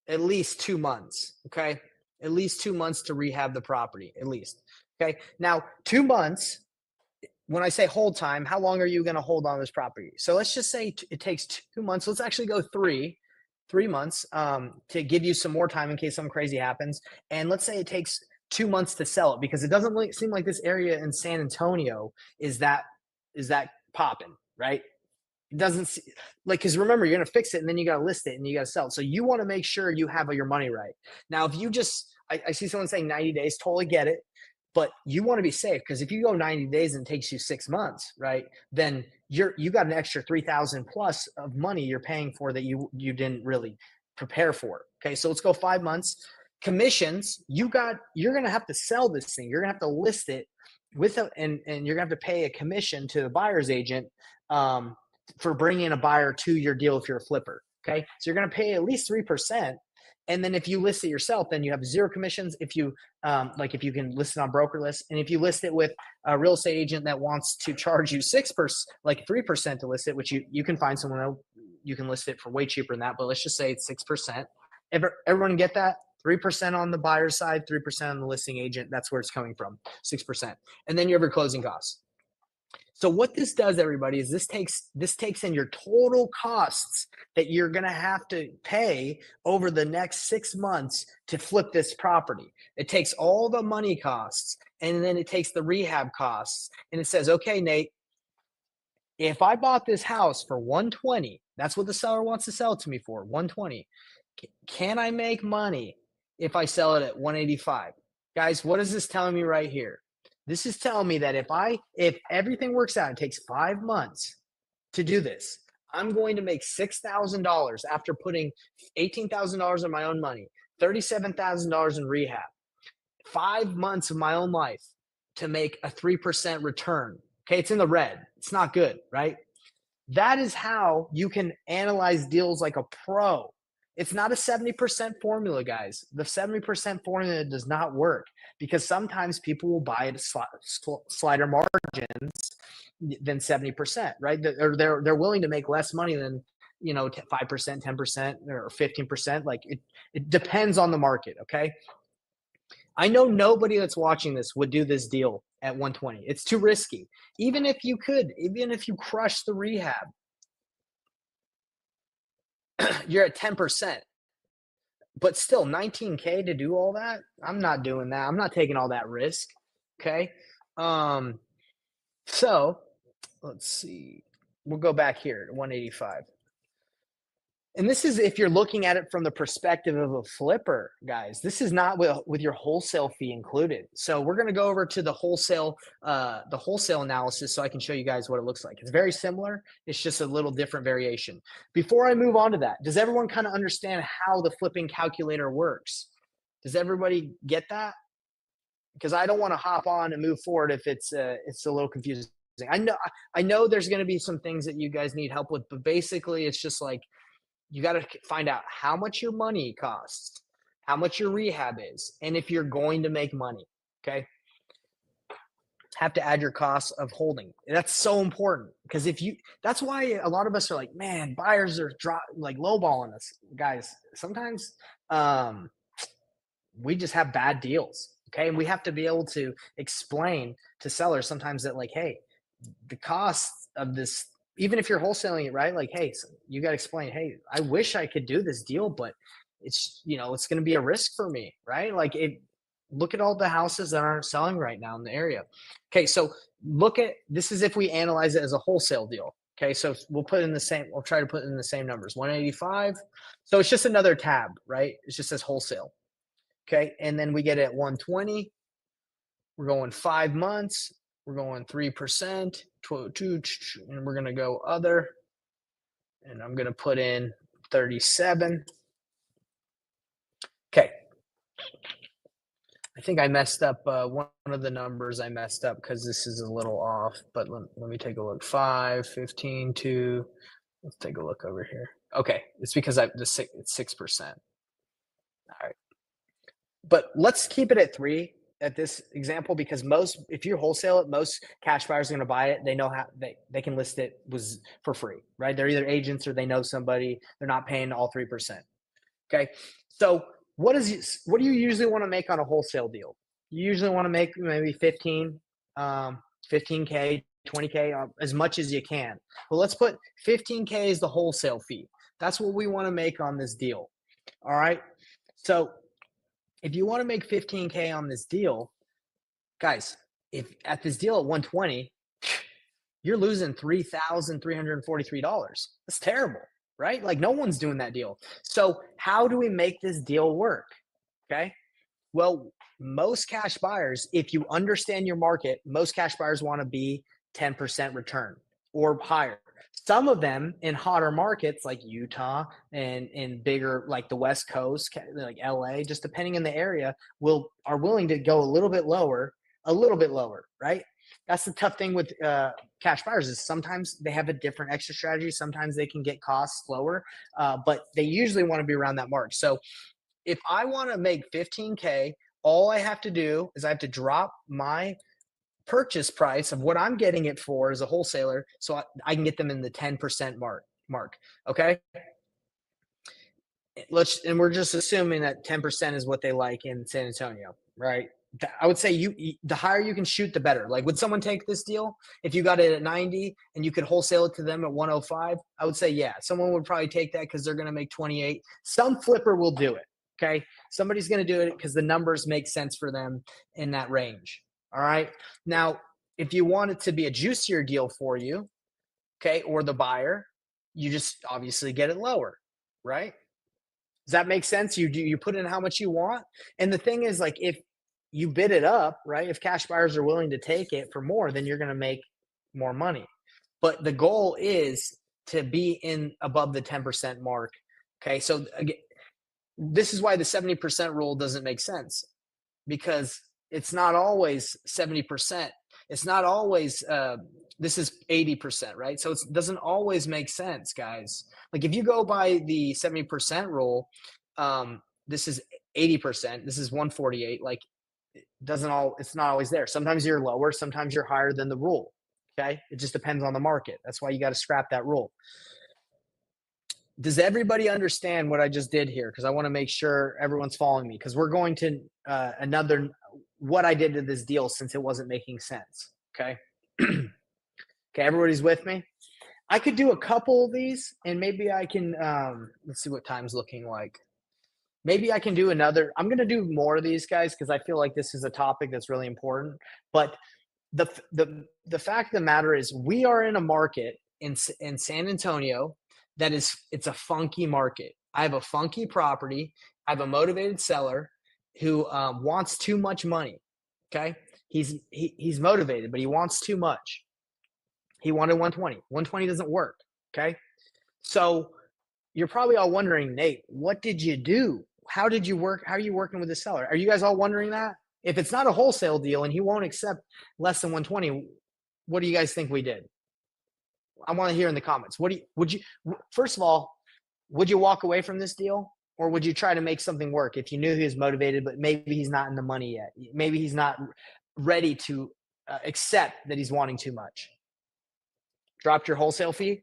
Speaker 1: at least 2 months. Okay. At least 2 months to rehab the property, at least. Okay. Now, 2 months, when I say hold time, how long are you going to hold on this property? So let's just say it takes 2 months. Let's actually go 3 months to give you some more time in case something crazy happens. And let's say it takes 2 months to sell it, because it doesn't really seem like this area in San Antonio is that popping, right? It doesn't because remember, you're going to fix it and then you got to list it and you got to sell it. So you want to make sure you have your money right. Now, if you I see someone saying 90 days, totally get it. But you want to be safe, because if you go 90 days and it takes you 6 months, right, then you got an extra 3,000 plus of money you're paying for that you didn't really prepare for. Okay, so let's go 5 months. Commissions, you're going to have to sell this thing. You're going to have to list it and you're going to have to pay a commission to the buyer's agent for bringing a buyer to your deal if you're a flipper. Okay, so you're going to pay at least 3%. And then if you list it yourself, then you have 0 commissions. If you if you can list it on broker list, and if you list it with a real estate agent that wants to charge you 6%, like 3% to list it, which you can find someone else, you can list it for way cheaper than that. But let's just say it's 6%. Everyone get that? 3% on the buyer's side, 3% on the listing agent. That's where it's coming from, 6%. And then you have your closing costs. So what this does, everybody, is this takes in your total costs that you're going to have to pay over the next 6 months to flip this property. It takes all the money costs, and then it takes the rehab costs, and it says, okay, Nate, if I bought this house for 120 That's what the seller wants to sell it to me for, 120. Can I make money if I sell it at 185? Guys, what is this telling me right here? This is telling me that if everything works out, it takes 5 months to do this. I'm going to make $6,000 after putting $18,000 of my own money, $37,000 in rehab, 5 months of my own life to make a 3% return. Okay, it's in the red. It's not good, right? That is how you can analyze deals like a pro. It's not a 70% formula, guys. The 70% formula does not work because sometimes people will buy at slighter margins than 70%, right? They're willing to make less money than 5%, 10%, or 15%. Like it depends on the market. Okay. I know nobody that's watching this would do this deal at 120. It's too risky. Even if you crush the rehab, you're at 10%, but still 19K to do all that. I'm not doing that. I'm not taking all that risk. Okay. So let's see. We'll go back here to 185. And this is if you're looking at it from the perspective of a flipper, guys. This is not with your wholesale fee included. So we're going to go over to the wholesale analysis so I can show you guys what it looks like. It's very similar. It's just a little different variation. Before I move on to that, does everyone kind of understand how the flipping calculator works? Does everybody get that? Because I don't want to hop on and move forward if it's a little confusing. I know there's going to be some things that you guys need help with, but basically it's just like, you got to find out how much your money costs, how much your rehab is, and if you're going to make money. Okay. Have to add your costs of holding. That's so important because that's why a lot of us are like, man, buyers are lowballing us, guys. Sometimes we just have bad deals. Okay. And we have to be able to explain to sellers sometimes that like, hey, the cost of this, even if you're wholesaling it, right? Like, hey, so you got to explain, hey, I wish I could do this deal, but it's going to be a risk for me, right? Like look at all the houses that aren't selling right now in the area. Okay. So this is if we analyze it as a wholesale deal. Okay. So we'll try to put in the same numbers, 185. So it's just another tab, right? It just says wholesale. Okay. And then we get it at 120. We're going 5 months. We're going 3%, 2, and we're going to go other. And I'm going to put in 37. Okay. I think I messed up one of the numbers I messed up because this is a little off, but let me take a look. 5, 15, 2. Let's take a look over here. Okay. It's because it's 6%. All right. But let's keep it at 3 at this example, because if you wholesale it, most cash buyers are going to buy it. They know how they can list it for free, right? They're either agents or they know somebody. They're not paying all 3%. Okay. So what do you usually want to make on a wholesale deal? You usually want to make maybe 15, 15K, 20K, as much as you can. Well, let's put 15K as the wholesale fee. That's what we want to make on this deal. All right. So if you want to make 15K on this deal, guys, if at this deal at 120, you're losing $3,343. That's terrible, right? Like no one's doing that deal. So how do we make this deal work? Okay. Well, most cash buyers, if you understand your market, most cash buyers want to be 10% return or higher. Some of them in hotter markets like Utah and in bigger, like the West Coast, like LA, just depending on the area, are willing to go a little bit lower, right? That's the tough thing with cash buyers is sometimes they have a different extra strategy. Sometimes they can get costs lower, but they usually want to be around that mark. So if I want to make 15K, all I have to do is I have to drop my purchase price of what I'm getting it for as a wholesaler, so I can get them in the 10% mark. Okay. And we're just assuming that 10% is what they like in San Antonio, right? I would say the higher you can shoot, the better. Like, would someone take this deal if you got it at 90 and you could wholesale it to them at 105? I would say, yeah, someone would probably take that because they're going to make 28. Some flipper will do it. Okay. Somebody's going to do it because the numbers make sense for them in that range. All right. Now, if you want it to be a juicier deal for you, okay, or the buyer, you just obviously get it lower, right? Does that make sense? You put in how much you want, and the thing is, like, if you bid it up, right? If cash buyers are willing to take it for more, then you're going to make more money. But the goal is to be in above the 10% mark. Okay, so again, this is why the 70% rule doesn't make sense, because it's not always 70%. It's not always this is 80%, right? So it doesn't always make sense, guys. Like if you go by the 70% rule, this is 80%, this is 148. Like it's not always there. Sometimes you're lower, sometimes you're higher than the rule. Okay, it just depends on the market. That's why you got to scrap that rule. Does everybody understand what I just did here? Because I want to make sure everyone's following me, because we're going to another what I did to this deal since it wasn't making sense. Okay. Okay, everybody's with me. I could do a couple of these, and maybe I can let's see what time's looking like. Maybe I can do another. I'm going to do more of these, guys, because I feel like this is a topic that's really important. But the fact of the matter is, we are in a market in San Antonio that it's a funky market. I have a funky property. I have a motivated seller who wants too much money. Okay, he's motivated, but he wants too much. He wanted 120. 120 doesn't work. Okay, so you're probably all wondering, Nate, what did you do? How did you work? How are you working with the seller? Are you guys all wondering that? If it's not a wholesale deal and he won't accept less than 120, what do you guys think we did? I want to hear in the comments. First of all, would you walk away from this deal, or would you try to make something work if you knew he was motivated, but maybe he's not in the money yet? Maybe he's not ready to accept that he's wanting too much. Dropped your wholesale fee?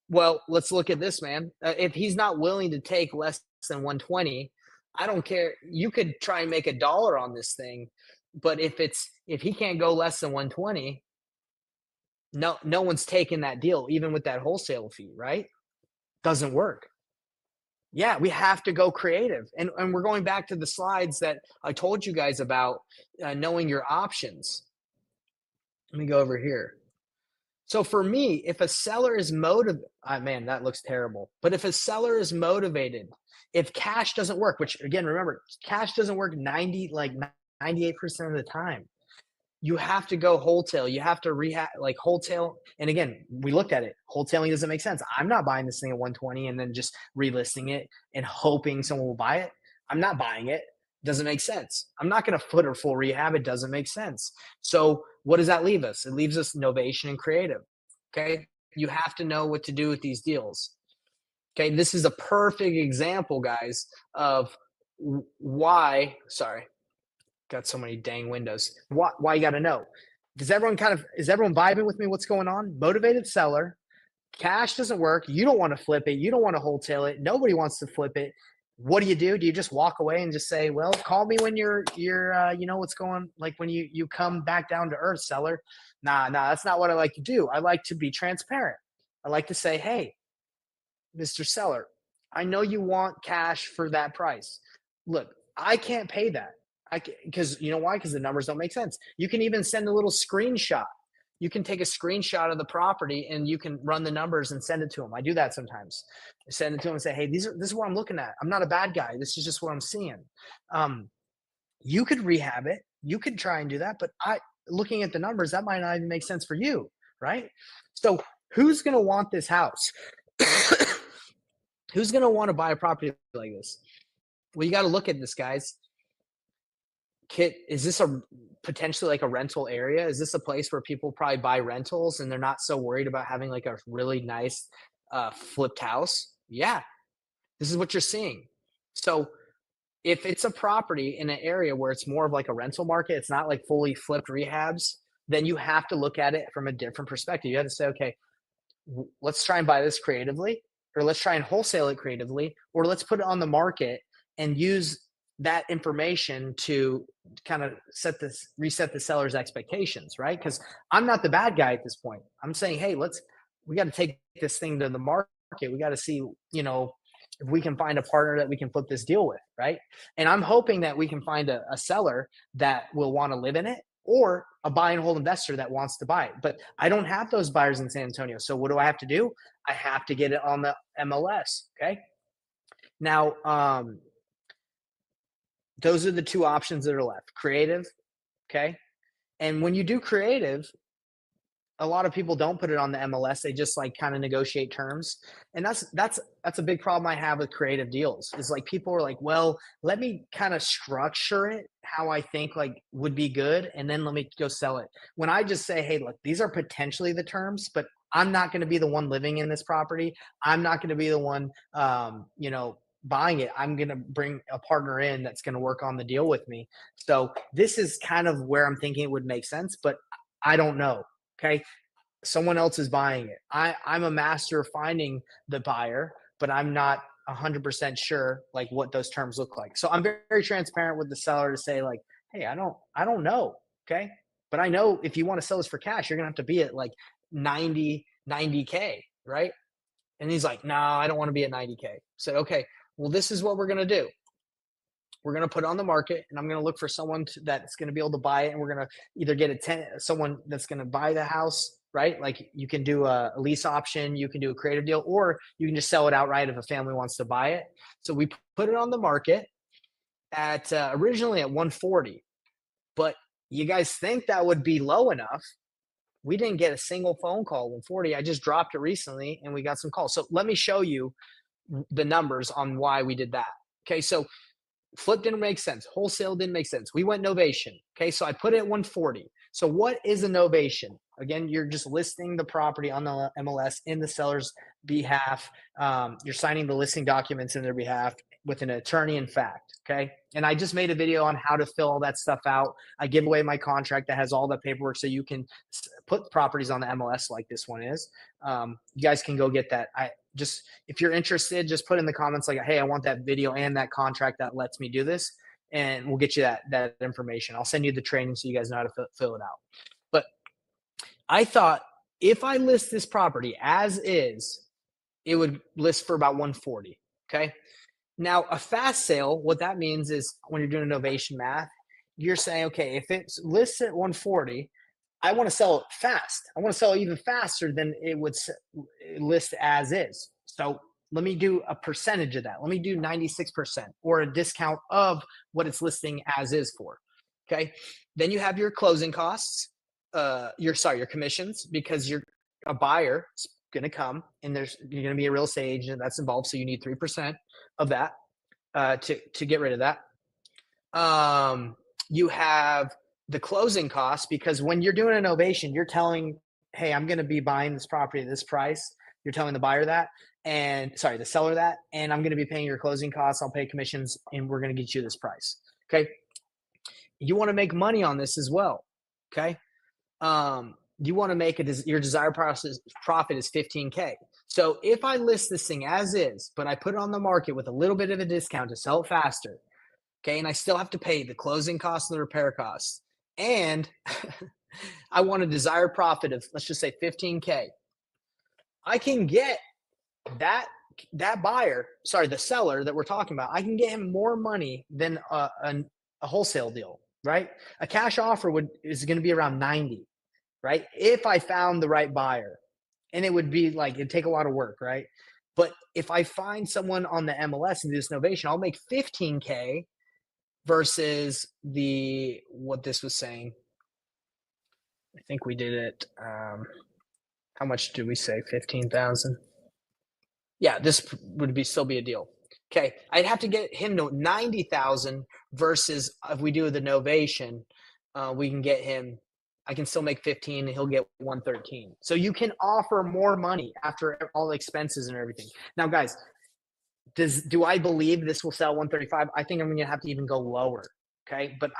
Speaker 1: Well, let's look at this, man. If he's not willing to take less than 120, I don't care. You could try and make $1 on this thing, but if he can't go less than 120, no one's taking that deal, even with that wholesale fee, right? Doesn't work. Yeah, we have to go creative. And we're going back to the slides that I told you guys about, knowing your options. Let me go over here. So for me, if a seller is motivated, man, that looks terrible. But if a seller is motivated, if cash doesn't work, which again, remember, cash doesn't work 98% of the time. You have to go wholesale. You have to rehab, like wholesale. And again, we looked at it. Wholesaling doesn't make sense. I'm not buying this thing at 120 and then just relisting it and hoping someone will buy it. I'm not buying it. Doesn't make sense. I'm not going to put a full rehab. It doesn't make sense. So what does that leave us? It leaves us innovation and creative. Okay. You have to know what to do with these deals. Okay. This is a perfect example, guys, of why, sorry, got so many dang windows. Why you got to know. Is everyone vibing with me? What's going on? Motivated seller, cash doesn't work. You don't want to flip it. You don't want to wholesale it. Nobody wants to flip it. What do? Do you just walk away and just say, well, call me when you're you know what's going, like when you come back down to earth, seller? Nah, that's not what I like to do. I like to be transparent. I like to say, hey, Mr. Seller, I know you want cash for that price. Look, I can't pay that. Because you know why? Because the numbers don't make sense. You can even send a little screenshot. You can take a screenshot of the property and you can run the numbers and send it to them. I do that sometimes. I send it to them and say, hey, this is what I'm looking at. I'm not a bad guy. This is just what I'm seeing. You could rehab it. You could try and do that. But looking at the numbers, that might not even make sense for you, right? So who's going to want this house? Who's going to want to buy a property like this? Well, you got to look at this, guys. Kit, is this a potentially like a rental area? Is this a place where people probably buy rentals and they're not so worried about having like a really nice flipped house? Yeah, this is what you're seeing. So if it's a property in an area where it's more of like a rental market, it's not like fully flipped rehabs, then you have to look at it from a different perspective. You have to say, okay, let's try and buy this creatively, or let's try and wholesale it creatively, or let's put it on the market and use that information to kind of reset the seller's expectations, right? Because I'm not the bad guy at this point. I'm saying, hey, we got to take this thing to the market. We got to see, if we can find a partner that we can flip this deal with, right? And I'm hoping that we can find a seller that will want to live in it, or a buy and hold investor that wants to buy it. But I don't have those buyers in San Antonio. So what do I have to do? I have to get it on the MLS. Okay. Now, those are the two options that are left. Creative. Okay. And when you do creative, a lot of people don't put it on the MLS. They just like kind of negotiate terms. And that's a big problem I have with creative deals. Is like people are like, well, let me kind of structure it how I think like would be good, and then let me go sell it. When I just say, hey, look, these are potentially the terms, but I'm not going to be the one living in this property. I'm not going to be the one buying it. I'm going to bring a partner in that's going to work on the deal with me. So this is kind of where I'm thinking it would make sense, but I don't know. Okay. Someone else is buying it. I'm a master of finding the buyer, but I'm not 100% sure like what those terms look like. So I'm very, very transparent with the seller to say like, hey, I don't know. Okay. But I know if you want to sell this for cash, you're going to have to be at like 90K. Right. And he's like, no, I don't want to be at 90K. I said, okay, well, this is what we're going to do. We're going to put it on the market, and I'm going to look for someone that's going to be able to buy it. And we're going to either get someone that's going to buy the house, right? Like you can do a lease option, you can do a creative deal, or you can just sell it outright if a family wants to buy it. So we put it on the market at originally at 140, but you guys think that would be low enough? We didn't get a single phone call. 140. I just dropped it recently, and we got some calls. So let me show you the numbers on why we did that. Okay, so flip didn't make sense. Wholesale didn't make sense. We went novation. Okay, so I put it at 140. So what is a novation? Again, you're just listing the property on the MLS in the seller's behalf. You're signing the listing documents in their behalf with an attorney in fact. Okay, and I just made a video on how to fill all that stuff out. I give away my contract that has all the paperwork so you can put properties on the MLS like this one is. You guys can go get that. If you're interested, just put in the comments like, hey, I want that video and that contract that lets me do this, and we'll get you that information. I'll send you the training so you guys know how to fill it out. But I thought if I list this property as is, it would list for about 140. Okay. Now a fast sale, what that means is when you're doing novation math, you're saying, okay, if it's listed at 140, I want to sell it fast. I want to sell it even faster than it would list as is. So let me do a percentage of that. Let me do 96% or a discount of what it's listing as is for. Okay. Then you have your closing costs, your commissions, because you're a buyer is going to come and you're going to be a real estate agent that's involved. So you need 3% of that to get rid of that. You have the closing costs, because when you're doing a novation, you're telling, hey, I'm going to be buying this property at this price. You're telling the buyer that, the seller that, and I'm going to be paying your closing costs. I'll pay commissions, and we're going to get you this price. Okay. You want to make money on this as well. Okay. You want to make your desired profit is 15K. So if I list this thing as is, but I put it on the market with a little bit of a discount to sell it faster, okay, and I still have to pay the closing costs and the repair costs, and I want a desired profit of, let's just say 15K, I can get that buyer, the seller that we're talking about, I can get him more money than a wholesale deal, right? A cash offer is going to be around 90, right? If I found the right buyer, and it would be like, it'd take a lot of work, right? But if I find someone on the MLS and do this novation, I'll make 15K versus what this was saying. I think we did it. How much did we say? 15,000. Yeah, this would still be a deal. Okay, I'd have to get him to 90,000 versus if we do the novation, we can get him. I can still make 15 and he'll get 113. So you can offer more money after all the expenses and everything. Now, guys, do I believe this will sell 135? I think I'm going to have to even go lower. Okay. But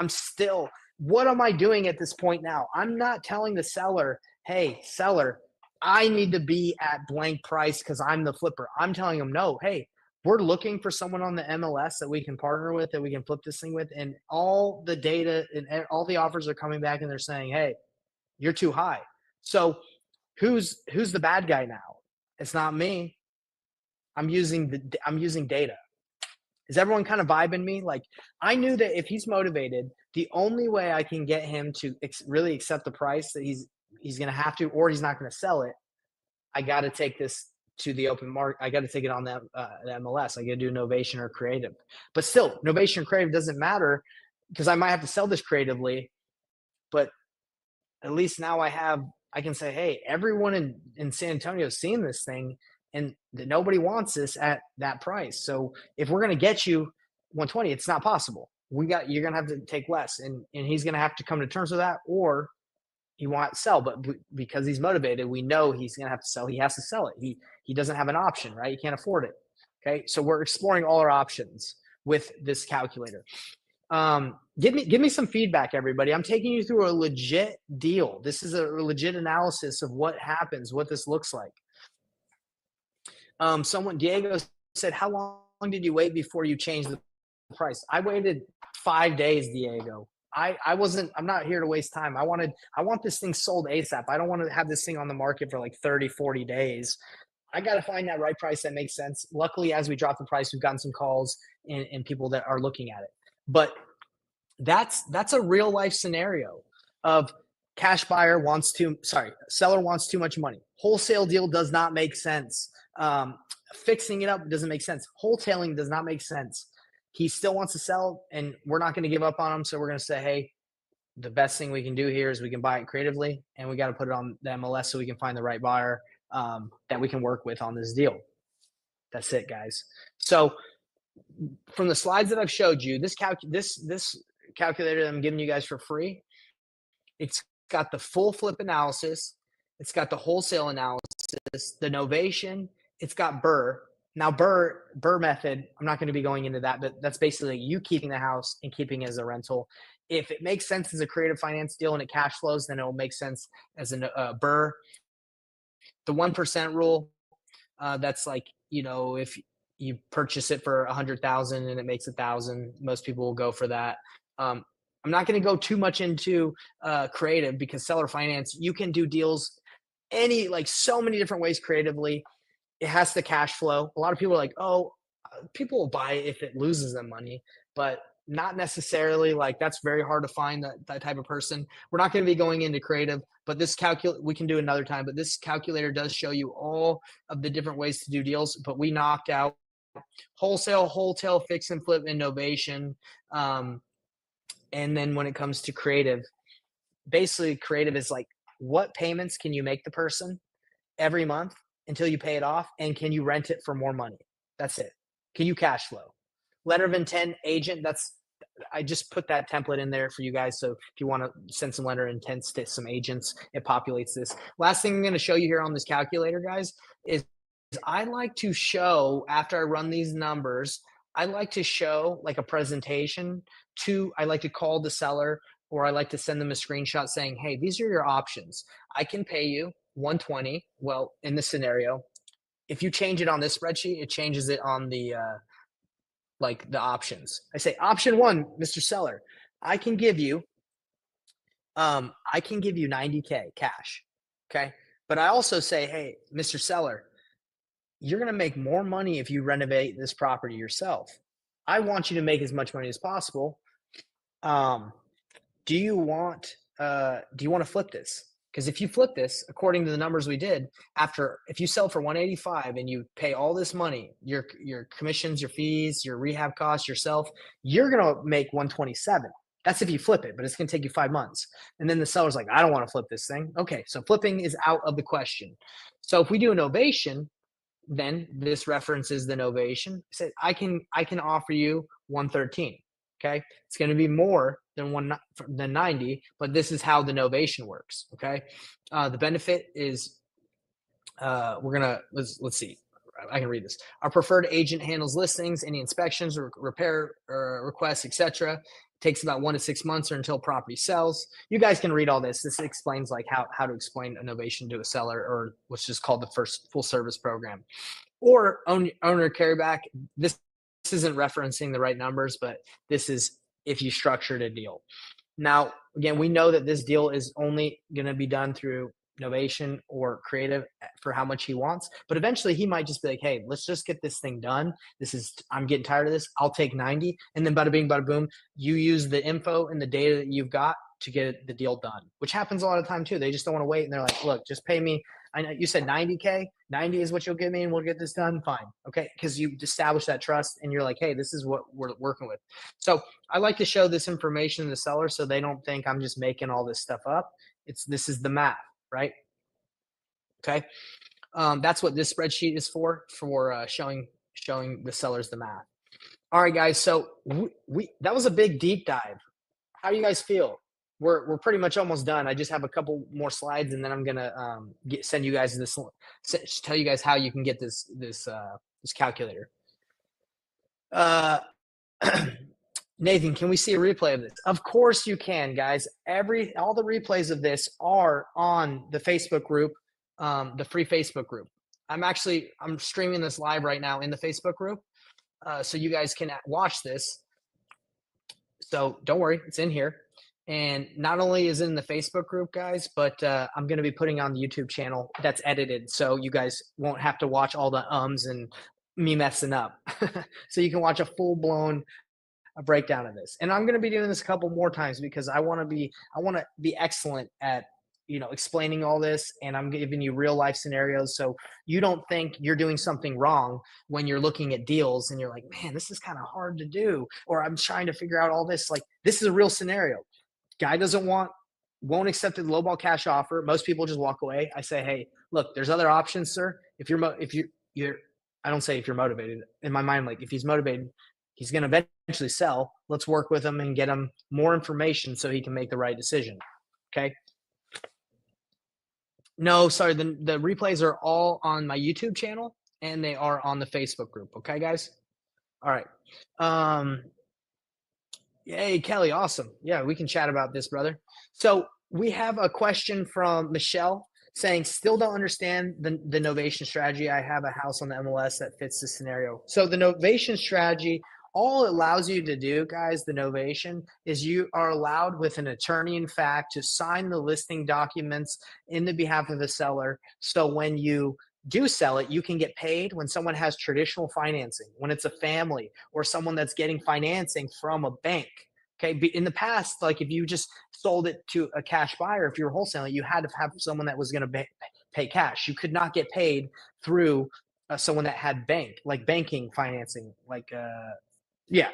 Speaker 1: what am I doing at this point now? I'm not telling the seller, hey, seller, I need to be at blank price because I'm the flipper. I'm telling them, no, hey, we're looking for someone on the MLS that we can partner with, that we can flip this thing with. And all the data and all the offers are coming back and they're saying, hey, you're too high. So who's the bad guy now? It's not me. I'm using data. Is everyone kind of vibing me? Like, I knew that if he's motivated, the only way I can get him to really accept the price that he's going to have to, or he's not going to sell it, I got to take this to the open market. I got to take it on the MLS. I got to do Novation or creative. But still, Novation or creative doesn't matter because I might have to sell this creatively. But at least now I can say, hey, everyone in San Antonio is seeing this thing and nobody wants this at that price. So if we're going to get you 120, it's not possible. You're going to have to take less, and he's going to have to come to terms with that, or he won't sell. But because he's motivated, we know he's going to have to sell. He has to sell it. He doesn't have an option, right? He can't afford it. Okay, so we're exploring all our options with this calculator. Give me some feedback, everybody. I'm taking you through a legit deal. This is a legit analysis of what happens, what this looks like. Diego said, how long did you wait before you changed the price? I waited 5 days, Diego. I'm not here to waste time. I want this thing sold ASAP. I don't want to have this thing on the market for like 30, 40 days. I got to find that right price that makes sense. Luckily, as we drop the price, we've gotten some calls and people that are looking at it. But that's a real life scenario of seller wants too much money. Wholesale deal does not make sense. Fixing it up doesn't make sense. Wholetailing does not make sense. He still wants to sell, and we're not going to give up on him. So we're going to say, hey, the best thing we can do here is we can buy it creatively, and we got to put it on the MLS so we can find the right buyer that we can work with on this deal. That's it, guys. So from the slides that I've showed you, this calculator that I'm giving you guys for free, it's got the full flip analysis. It's got the wholesale analysis, the novation. It's got BRRRR. Now, BRRRR method, I'm not going to be going into that, but that's basically you keeping the house and keeping it as a rental. If it makes sense as a creative finance deal and it cash flows, then it will make sense as a BRRRR. The 1% rule, that's like, if you purchase it for 100,000 and it makes 1,000, most people will go for that. I'm not going to go too much into creative because seller finance, you can do deals so many different ways creatively. It has the cash flow. A lot of people are like, oh, people will buy it if it loses them money, but not necessarily. Like, that's very hard to find that type of person. We're not going to be going into creative, but this we can do another time, but this calculator does show you all of the different ways to do deals, but we knocked out wholesale, fix and flip, innovation. And then when it comes to creative, basically creative is like, what payments can you make the person every month until you pay it off? And can you rent it for more money? That's it. Can you cash flow? Letter of intent, agent, I just put that template in there for you guys. So if you want to send some letter of intents to some agents, it populates this. Last thing I'm going to show you here on this calculator, guys, is I like to show, after I run these numbers, I like to show like a presentation I like to call the seller, or I like to send them a screenshot saying, hey, these are your options. I can pay you 120. Well, in this scenario, if you change it on this spreadsheet, it changes it on the the options. I say option 1, Mr. Seller, I can give you 90K cash. Okay. But I also say, hey, Mr. Seller, you're going to make more money if you renovate this property yourself. I want you to make as much money as possible. Do you want to flip this? Because if you flip this, according to the numbers we did, if you sell for 185 and you pay all this money, your commissions, your fees, your rehab costs, yourself, you're going to make 127. That's if you flip it, but it's going to take you 5 months. And then the seller's like, I don't want to flip this thing. Okay, so flipping is out of the question. So if we do an ovation, then this references the novation. Said I can offer you 113. Okay, it's going to be more than 90, but this is how the novation works. Okay, the benefit is let's see. I can read this. Our preferred agent handles listings, any inspections, or repair requests, etc. Takes about 1 to 6 months or until property sells. You guys can read all this. This explains like how to explain innovation to a seller, or what's just called the first full service program, or owner carryback. This isn't referencing the right numbers, but this is if you structured a deal. Now, again, we know that this deal is only going to be done through novation or creative for how much he wants. But eventually he might just be like, hey, let's just get this thing done. I'm getting tired of this. I'll take 90. And then bada bing, bada boom, you use the info and the data that you've got to get the deal done, which happens a lot of time too. They just don't want to wait. And they're like, look, just pay me. I know you said 90K, 90 is what you'll give me and we'll get this done. Fine. Okay. Cause you establish that trust and you're like, hey, this is what we're working with. So I like to show this information to the seller so they don't think I'm just making all this stuff up. This is the math, right? Okay. That's what this spreadsheet is for showing the sellers the math. All right, guys. So that was a big deep dive. How do you guys feel? We're pretty much almost done. I just have a couple more slides, and then I'm gonna send you guys this. Tell you guys how you can get this calculator. Nathan, can we see a replay of this? Of course you can, guys. All the replays of this are on the Facebook group, the free Facebook group. I'm streaming this live right now in the Facebook group, so you guys can watch this. So don't worry, it's in here. And not only is it in the Facebook group, guys, but I'm going to be putting on the YouTube channel that's edited, so you guys won't have to watch all the ums and me messing up. So you can watch a full-blown breakdown of this. And I'm going to be doing this a couple more times because I want to be excellent at explaining all this, and I'm giving you real life scenarios so you don't think you're doing something wrong when you're looking at deals and you're like, man, this is kind of hard to do, or I'm trying to figure out all this. Like, this is a real scenario. Guy won't accept the lowball cash offer. Most people just walk away. I say, hey, look, there's other options, sir. If you're I don't say if you're motivated. In my mind, like, if he's motivated, he's going to eventually sell. Let's work with him and get him more information so he can make the right decision. Okay. No, sorry. The replays are all on my YouTube channel and they are on the Facebook group. Okay, guys. All right. Yay, Kelly. Awesome. Yeah, we can chat about this, brother. So we have a question from Michelle saying, still don't understand the novation strategy. I have a house on the MLS that fits the scenario. So the novation strategy, all it allows you to do, guys, the novation, is you are allowed with an attorney in fact to sign the listing documents in the behalf of the seller. So when you do sell it, you can get paid when someone has traditional financing, when it's a family or someone that's getting financing from a bank. Okay. In the past, like if you just sold it to a cash buyer, if you're wholesaling, you had to have someone that was going to pay cash. You could not get paid through someone that had banking financing, yeah.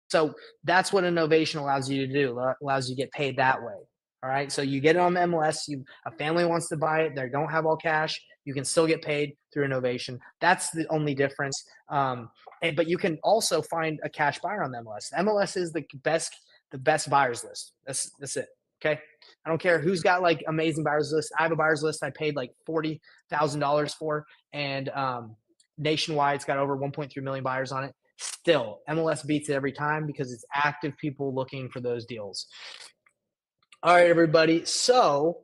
Speaker 1: So that's what a novation allows you to do. Allows you to get paid that way. All right. So you get it on the MLS. A family wants to buy it. They don't have all cash. You can still get paid through a novation. That's the only difference. But you can also find a cash buyer on the MLS. The MLS is the best buyers list. That's it. Okay. I don't care who's got like amazing buyers list. I have a buyers list I paid like $40,000 for, and nationwide it's got over 1.3 million buyers on it. Still, MLS beats it every time because it's active people looking for those deals. All right, everybody. So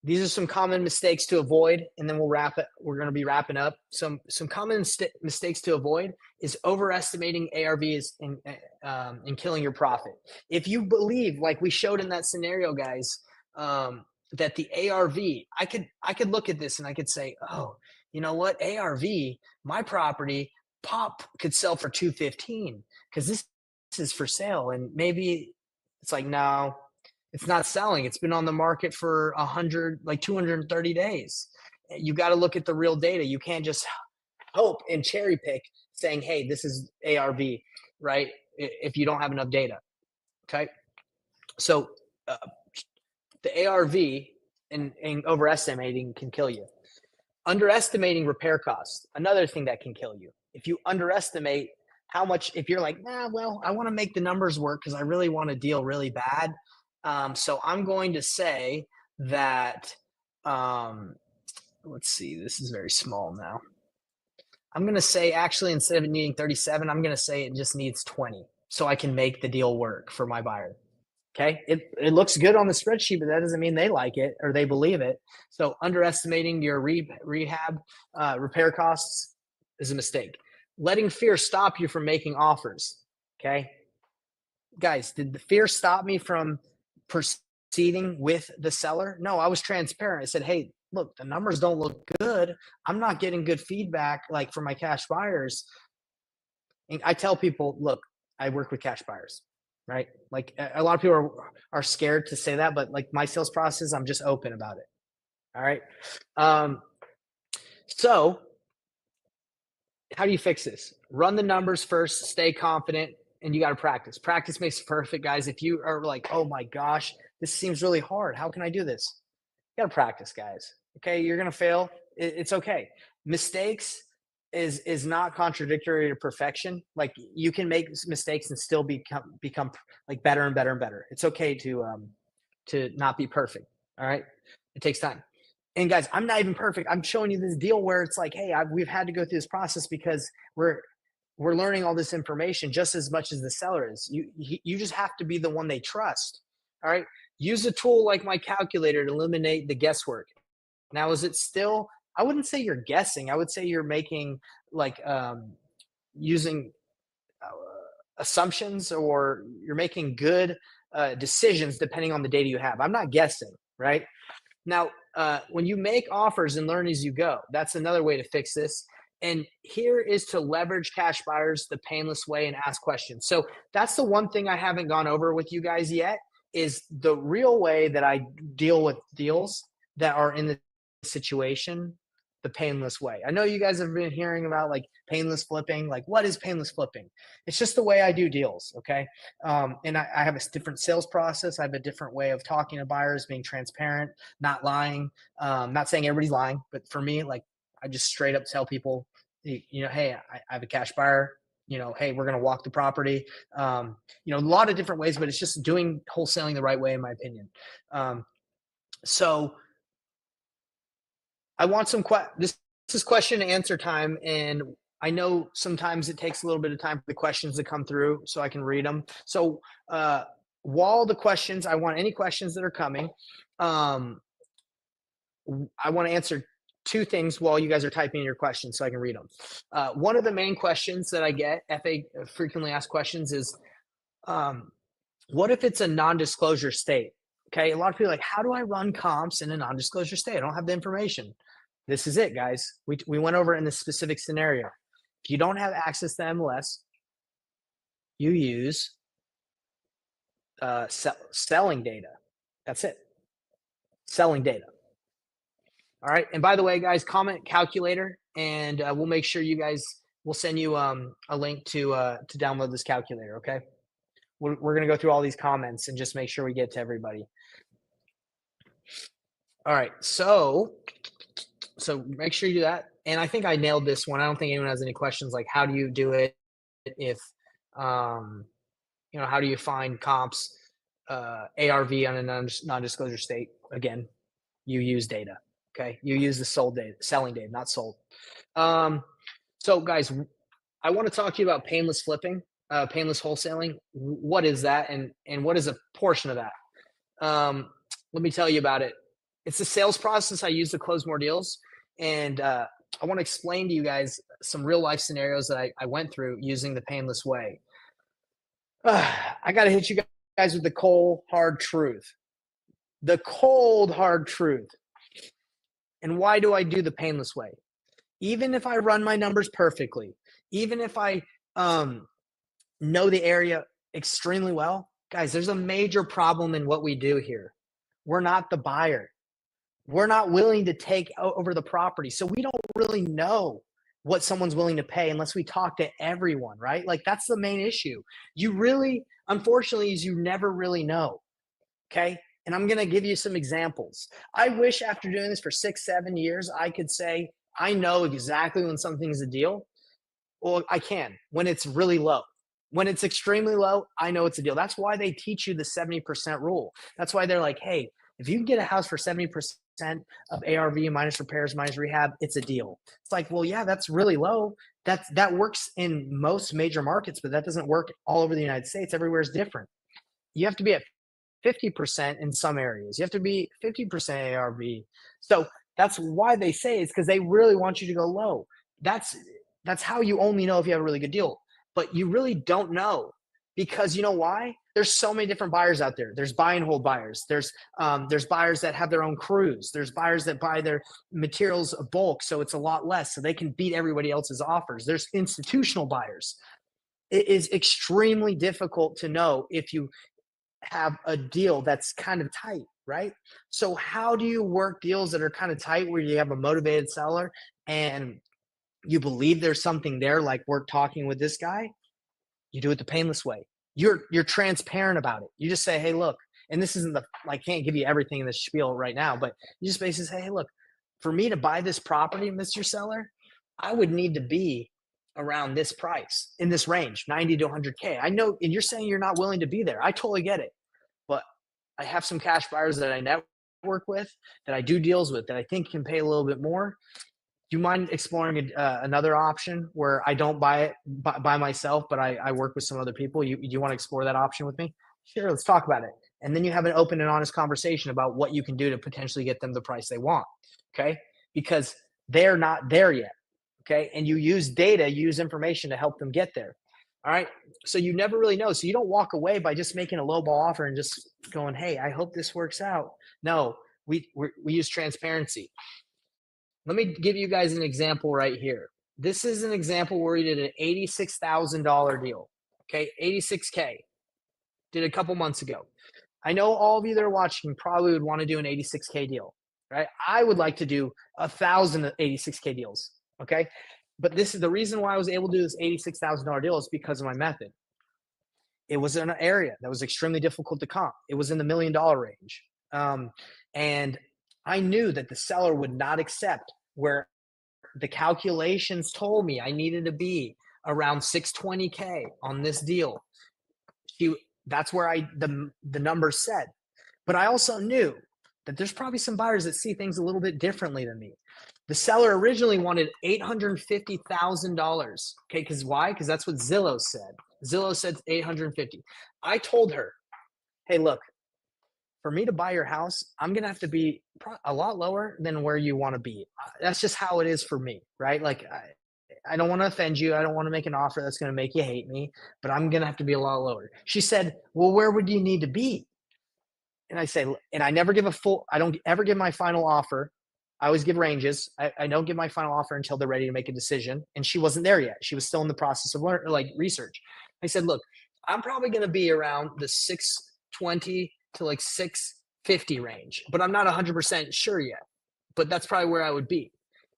Speaker 1: these are some common mistakes to avoid, and then we'll wrap it. We're going to be wrapping up. Some common mistakes to avoid is overestimating ARVs and killing your profit. If you believe, like we showed in that scenario, guys, that the ARV, I could look at this and I could say, oh, you know what, ARV, my property pop could sell for 215 because this is for sale, and maybe it's like, no, it's not selling. It's been on the market for 230 days. You got to look at the real data. You can't just hope and cherry pick saying, hey, this is ARV, right? If you don't have enough data. Okay. So the ARV and overestimating can kill you. Underestimating repair costs, another thing that can kill you. If you underestimate how much, if you're like, I want to make the numbers work because I really want to deal really bad. So I'm going to say that, let's see, this is very small now. I'm going to say, actually, instead of it needing 37, I'm going to say it just needs 20 so I can make the deal work for my buyer. Okay. It looks good on the spreadsheet, but that doesn't mean they like it or they believe it. So underestimating your rehab repair costs is a mistake. Letting fear stop you from making offers. Okay. Guys, did the fear stop me from proceeding with the seller? No, I was transparent. I said, hey, look, the numbers don't look good. I'm not getting good feedback like for my cash buyers. And I tell people, look, I work with cash buyers, right? Like a lot of people are scared to say that, but like my sales process, I'm just open about it. All right. Um, so how do you fix this? Run the numbers first, stay confident, and you got to practice. Practice makes perfect, guys. If you are like, oh my gosh, this seems really hard. How can I do this? You got to practice, guys. Okay, you're gonna fail. It's okay. Mistakes is not contradictory to perfection. Like you can make mistakes and still become like better and better and better. It's okay to not be perfect. All right, it takes time. And guys, I'm not even perfect. I'm showing you this deal where it's like, hey, we've had to go through this process because we're learning all this information just as much as the seller is. You just have to be the one they trust. All right. Use a tool like my calculator to eliminate the guesswork. Now, is it still? I wouldn't say you're guessing. I would say you're making like using uh, assumptions, or you're making good decisions depending on the data you have. I'm not guessing, right? Now, when you make offers and learn as you go, that's another way to fix this. And here is to leverage cash buyers the painless way and ask questions. So that's the one thing I haven't gone over with you guys yet is the real way that I deal with deals that are in the situation, the painless way. I know you guys have been hearing about like painless flipping. Like, what is painless flipping? It's just the way I do deals. Okay. And I have a different sales process. I have a different way of talking to buyers, being transparent, not lying. Not saying everybody's lying, but for me, like I just straight up tell people, you know, hey, I have a cash buyer. You know, hey, we're going to walk the property. You know, a lot of different ways, but it's just doing wholesaling the right way, in my opinion. So I want some this is question and answer time, and I know sometimes it takes a little bit of time for the questions to come through so I can read them. So while the questions, I want any questions that are coming. I want to answer two things while you guys are typing in your questions so I can read them. One of the main questions that I get, frequently asked questions, is what if it's a non-disclosure state? Okay, a lot of people are like, how do I run comps in a non-disclosure state? I don't have the information. This is it, guys. We went over it in this specific scenario. If you don't have access to MLS, you use selling data. That's it. Selling data. All right. And by the way, guys, comment calculator, and we'll make sure you guys, we'll send you a link to download this calculator. Okay. We're going to go through all these comments and just make sure we get to everybody. All right. So make sure you do that. And I think I nailed this one. I don't think anyone has any questions like how do you do it if, you know, how do you find comps, ARV on a non-disclosure state? Again, you use data. Okay. You use the sold data, selling data, not sold. So guys, I want to talk to you about painless flipping, painless wholesaling. What is that? And what is a portion of that? Let me tell you about it. It's a sales process I use to close more deals. And I want to explain to you guys some real life scenarios that I went through using the painless way. I got to hit you guys with the cold, hard truth. The cold, hard truth. And why do I do the painless way? Even if I run my numbers perfectly, even if I know the area extremely well, guys, there's a major problem in what we do here. We're not the buyer. We're not willing to take over the property. So we don't really know what someone's willing to pay unless we talk to everyone, right? Like that's the main issue. You really, unfortunately, is you never really know. Okay. And I'm going to give you some examples. I wish after doing this for 6-7 years, I could say, I know exactly when something's a deal. Well, I can when it's really low. When it's extremely low, I know it's a deal. That's why they teach you the 70% rule. That's why they're like, hey, if you can get a house for 70% of ARV minus repairs, minus rehab, it's a deal. It's like, well, yeah, that's really low. That works in most major markets, but that doesn't work all over the United States. Everywhere is different. You have to be at 50% in some areas. You have to be 50% ARV. So that's why they say it's because they really want you to go low. That's how you only know if you have a really good deal. But you really don't know because you know why? There's so many different buyers out there. There's buy and hold buyers. There's buyers that have their own crews. There's buyers that buy their materials bulk, so it's a lot less, so they can beat everybody else's offers. There's institutional buyers. It is extremely difficult to know if you have a deal that's kind of tight, right? So how do you work deals that are kind of tight where you have a motivated seller and you believe there's something there, like we're talking with this guy? You do it the painless way. You're transparent about it. You just say, hey, look, and this isn't I can't give you everything in this spiel right now, but you just basically say, hey, look, for me to buy this property, Mr. Seller, I would need to be around this price in this range, 90 to 100K. I know, and you're saying you're not willing to be there. I totally get it. But I have some cash buyers that I network with, that I do deals with, that I think can pay a little bit more. Do you mind exploring another option where I don't buy it by myself, but I work with some other people? You want to explore that option with me? Sure, let's talk about it. And then you have an open and honest conversation about what you can do to potentially get them the price they want. Okay. Because they're not there yet. Okay. And you use data, you use information to help them get there. All right. So you never really know. So you don't walk away by just making a lowball offer and just going, hey, I hope this works out. No, we use transparency. Let me give you guys an example right here. This is an example where we did an $86,000 deal. Okay, 86K. Did a couple months ago. I know all of you that are watching probably would want to do an 86K deal, right? I would like to do 1,000 86K deals. Okay, but this is the reason why I was able to do this $86,000 deal is because of my method. It was in an area that was extremely difficult to comp. It was in the $1 million range, and I knew that the seller would not accept where the calculations told me I needed to be around 620K on this deal. That's where the numbers said. But I also knew that there's probably some buyers that see things a little bit differently than me. The seller originally wanted $850,000. Okay, because why? Because that's what Zillow said. Zillow said 850. I told her, hey, look, for me to buy your house, I'm going to have to be a lot lower than where you want to be. That's just how it is for me, right? Like, I don't want to offend you. I don't want to make an offer that's going to make you hate me, but I'm going to have to be a lot lower. She said, well, where would you need to be? And I say, and I never give I don't ever give my final offer. I always give ranges. I don't give my final offer until they're ready to make a decision. And she wasn't there yet. She was still in the process of research. I said, look, I'm probably going to be around the 620 to like 650 range, but I'm not 100% sure yet. But that's probably where I would be.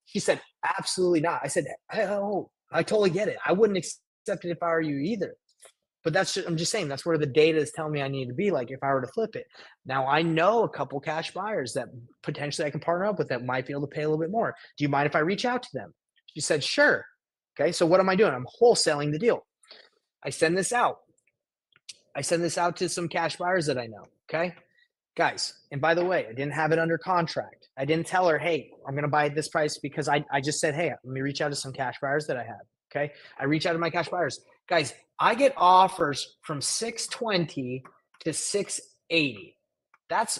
Speaker 1: She said, absolutely not. I said, oh, I totally get it. I wouldn't accept it if I were you either. But I'm just saying, that's where the data is telling me I need to be, like if I were to flip it. Now, I know a couple cash buyers that potentially I can partner up with that might be able to pay a little bit more. Do you mind if I reach out to them? She said, sure. Okay, so what am I doing? I'm wholesaling the deal. I send this out. To some cash buyers that I know. Okay, guys. And by the way, I didn't have it under contract. I didn't tell her, hey, I'm going to buy at this price, because I just said, hey, let me reach out to some cash buyers that I have. Okay, I reach out to my cash buyers. Guys, I get offers from 620 to 680. That's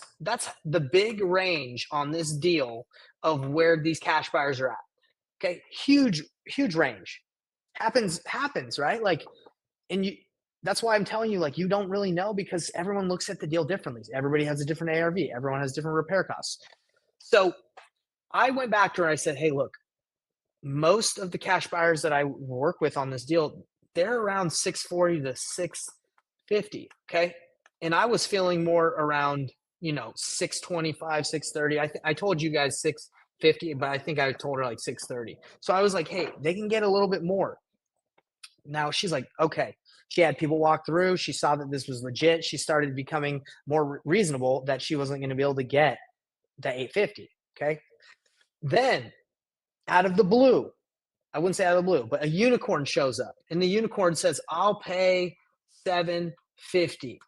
Speaker 1: the big range on this deal of where these cash buyers are at. Okay, huge range. Happens, right? Like, and that's why I'm telling you, like, you don't really know, because everyone looks at the deal differently. Everybody has a different ARV. Everyone has different repair costs. So I went back to her and I said, hey, look, most of the cash buyers that I work with on this deal, they're around 640 to 650. Okay. And I was feeling more around, 625, 630. I told you guys 650, but I think I told her like 630. So I was like, hey, they can get a little bit more. Now she's like, okay. She had people walk through. She saw that this was legit. She started becoming more reasonable, that she wasn't going to be able to get the 850. Okay. Then out of the blue, I wouldn't say out of the blue, but a unicorn shows up, and the unicorn says, I'll pay 750.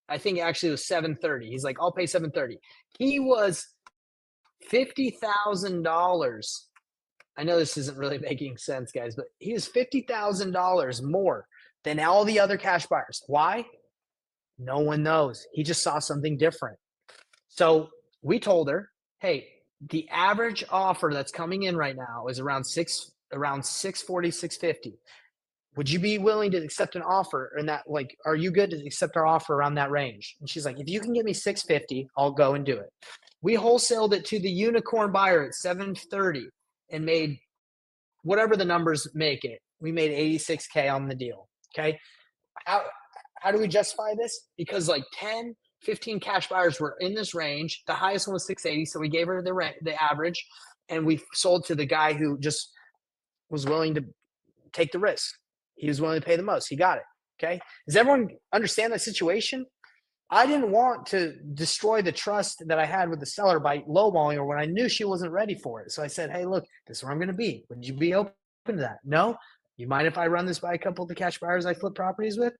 Speaker 1: I think actually it was 730. He's like, I'll pay 730. He was $50,000. I know this isn't really making sense, guys, but he was $50,000 more than all the other cash buyers. Why? No one knows. He just saw something different. So we told her, hey, the average offer that's coming in right now is around 640, 650. would you be willing to accept an offer in that, like, are you good to accept our offer around that range? And she's like, if you can get me 650, I'll go and do it. We wholesaled it to the unicorn buyer at 730 and made whatever the numbers make it. We made 86K on the deal. Okay. How do we justify this? Because like 10, 15 cash buyers were in this range. The highest one was 680. So we gave her the average, and we sold to the guy who just was willing to take the risk. He was willing to pay the most. He got it. Okay. Does everyone understand that situation? I didn't want to destroy the trust that I had with the seller by lowballing her when I knew she wasn't ready for it. So I said, hey, look, this is where I'm going to be. Would you be open to that? No? You mind if I run this by a couple of the cash buyers I flip properties with?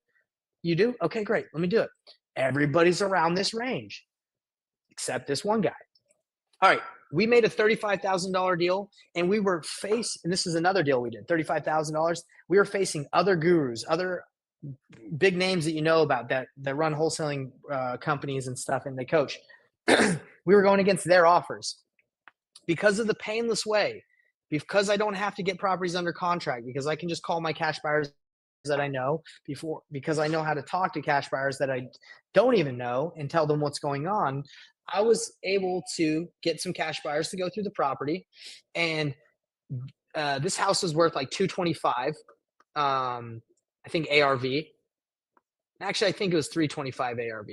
Speaker 1: You do? Okay, great. Let me do it. Everybody's around this range except this one guy. All right. We made a $35,000 deal, and we were and this is another deal we did, $35,000. We were facing other gurus, other big names that you know about that run wholesaling companies and stuff, and they coach. We were going against their offers because of the painless way, because I don't have to get properties under contract, because I can just call my cash buyers that I know because I know how to talk to cash buyers that I don't even know and tell them what's going on. I was able to get some cash buyers to go through the property, and this house was worth like 225. I think ARV. Actually, I think it was 325 ARV.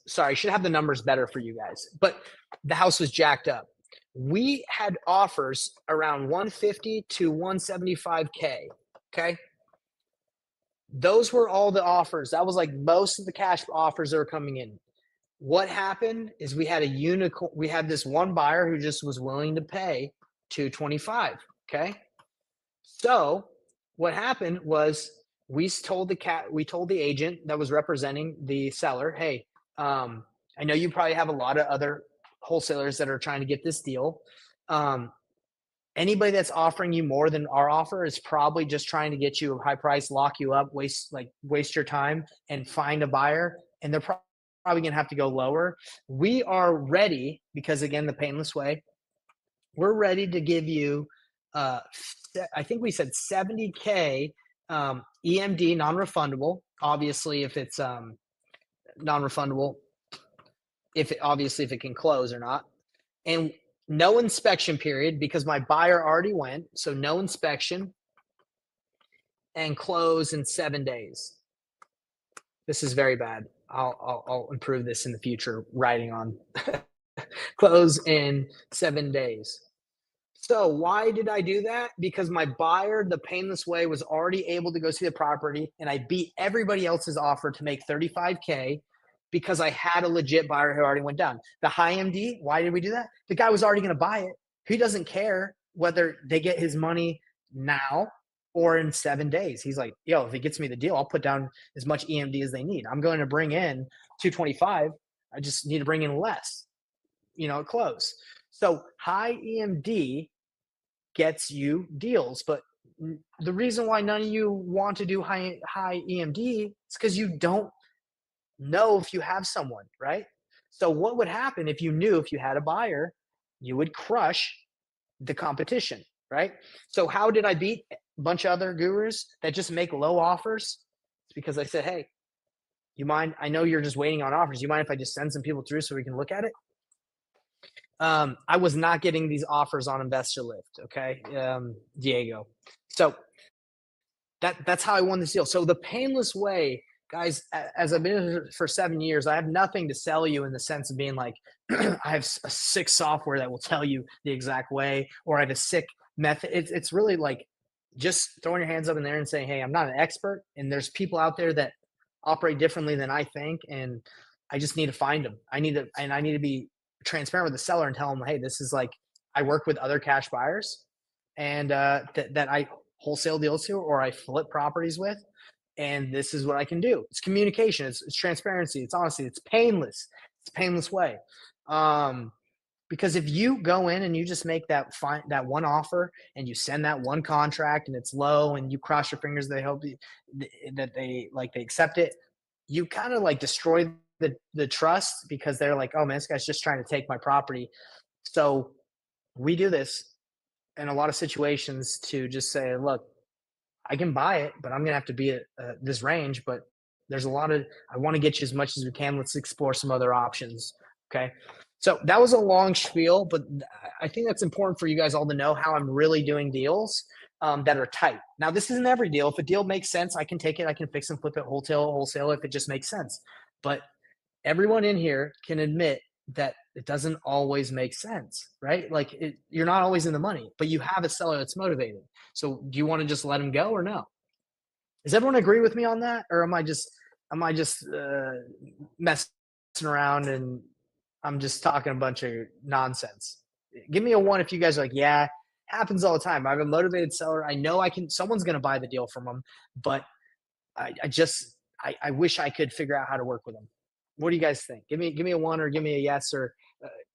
Speaker 1: Sorry, I should have the numbers better for you guys. But the house was jacked up. We had offers around 150 to 175K. Okay. Those were all the offers. That was like most of the cash offers that were coming in. What happened is we had we had this one buyer who just was willing to pay 225. Okay. So what happened was we told the agent that was representing the seller, hey, I know you probably have a lot of other wholesalers that are trying to get this deal. Anybody that's offering you more than our offer is probably just trying to get you a high price, lock you up, waste your time and find a buyer. And they're probably going to have to go lower. We are ready, because again, the painless way, we're ready to give you, I think we said 70K EMD, non-refundable. Obviously, if it's non-refundable, if it can close or not. And no inspection period, because my buyer already went. So no inspection, and close in 7 days. This is very bad. I'll improve this in the future, writing on close in 7 days. So why did I do that? Because my buyer, the painless way, was already able to go see the property, and I beat everybody else's offer to make 35K because I had a legit buyer who already went down. The high MD, why did we do that? The guy was already going to buy it. He doesn't care whether they get his money now or in 7 days. He's like, yo, if it gets me the deal, I'll put down as much EMD as they need. I'm going to bring in 225. I just need to bring in less, close. So high EMD gets you deals, but the reason why none of you want to do high EMD is because you don't know if you have someone, right? So what would happen if you knew if you had a buyer, you would crush the competition, right? So how did I beat a bunch of other gurus that just make low offers? It's because I said, hey, you mind? I know you're just waiting on offers. You mind if I just send some people through so we can look at it? I was not getting these offers on Investor Lift, okay, Diego. So that's how I won this deal. So the painless way, guys, as I've been here for 7 years, I have nothing to sell you in the sense of being like, I have a sick software that will tell you the exact way, or I have a sick method. It's really like just throwing your hands up in there and saying, hey, I'm not an expert, and there's people out there that operate differently than I think, and I just need to find them. I need to be transparent with the seller and tell them, hey, this is like, I work with other cash buyers, and that I wholesale deals to, or I flip properties with, and this is what I can do. It's communication, it's transparency, it's honesty, it's painless. It's a painless way. Because if you go in and you just make that one offer, and you send that one contract and it's low, and you cross your fingers, they hope that they accept it, you kind of like destroy the trust, because they're like, oh man, this guy's just trying to take my property. So we do this in a lot of situations to just say, look, I can buy it, but I'm going to have to be at this range. But there's a lot of, I want to get you as much as we can. Let's explore some other options. Okay. So that was a long spiel, but I think that's important for you guys all to know how I'm really doing deals that are tight. Now, this isn't every deal. If a deal makes sense, I can take it. I can fix and flip it wholesale if it just makes sense. But everyone in here can admit that it doesn't always make sense, right? Like you're not always in the money, but you have a seller that's motivated. So do you want to just let him go or no? Does everyone agree with me on that? Or am I just messing around and I'm just talking a bunch of nonsense? Give me a one if you guys are like, yeah, happens all the time. I have a motivated seller. I know someone's going to buy the deal from them, but I wish I could figure out how to work with them. What do you guys think? Give me a one or give me a yes, or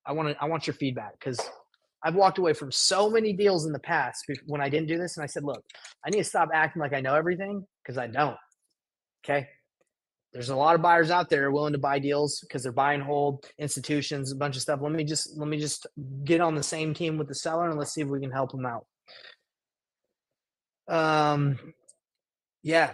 Speaker 1: I want your feedback, because I've walked away from so many deals in the past when I didn't do this, and I said, look, I need to stop acting like I know everything, because I don't. Okay. There's a lot of buyers out there willing to buy deals because they're buy and hold, institutions, a bunch of stuff. Let me just get on the same team with the seller and let's see if we can help them out. Yeah.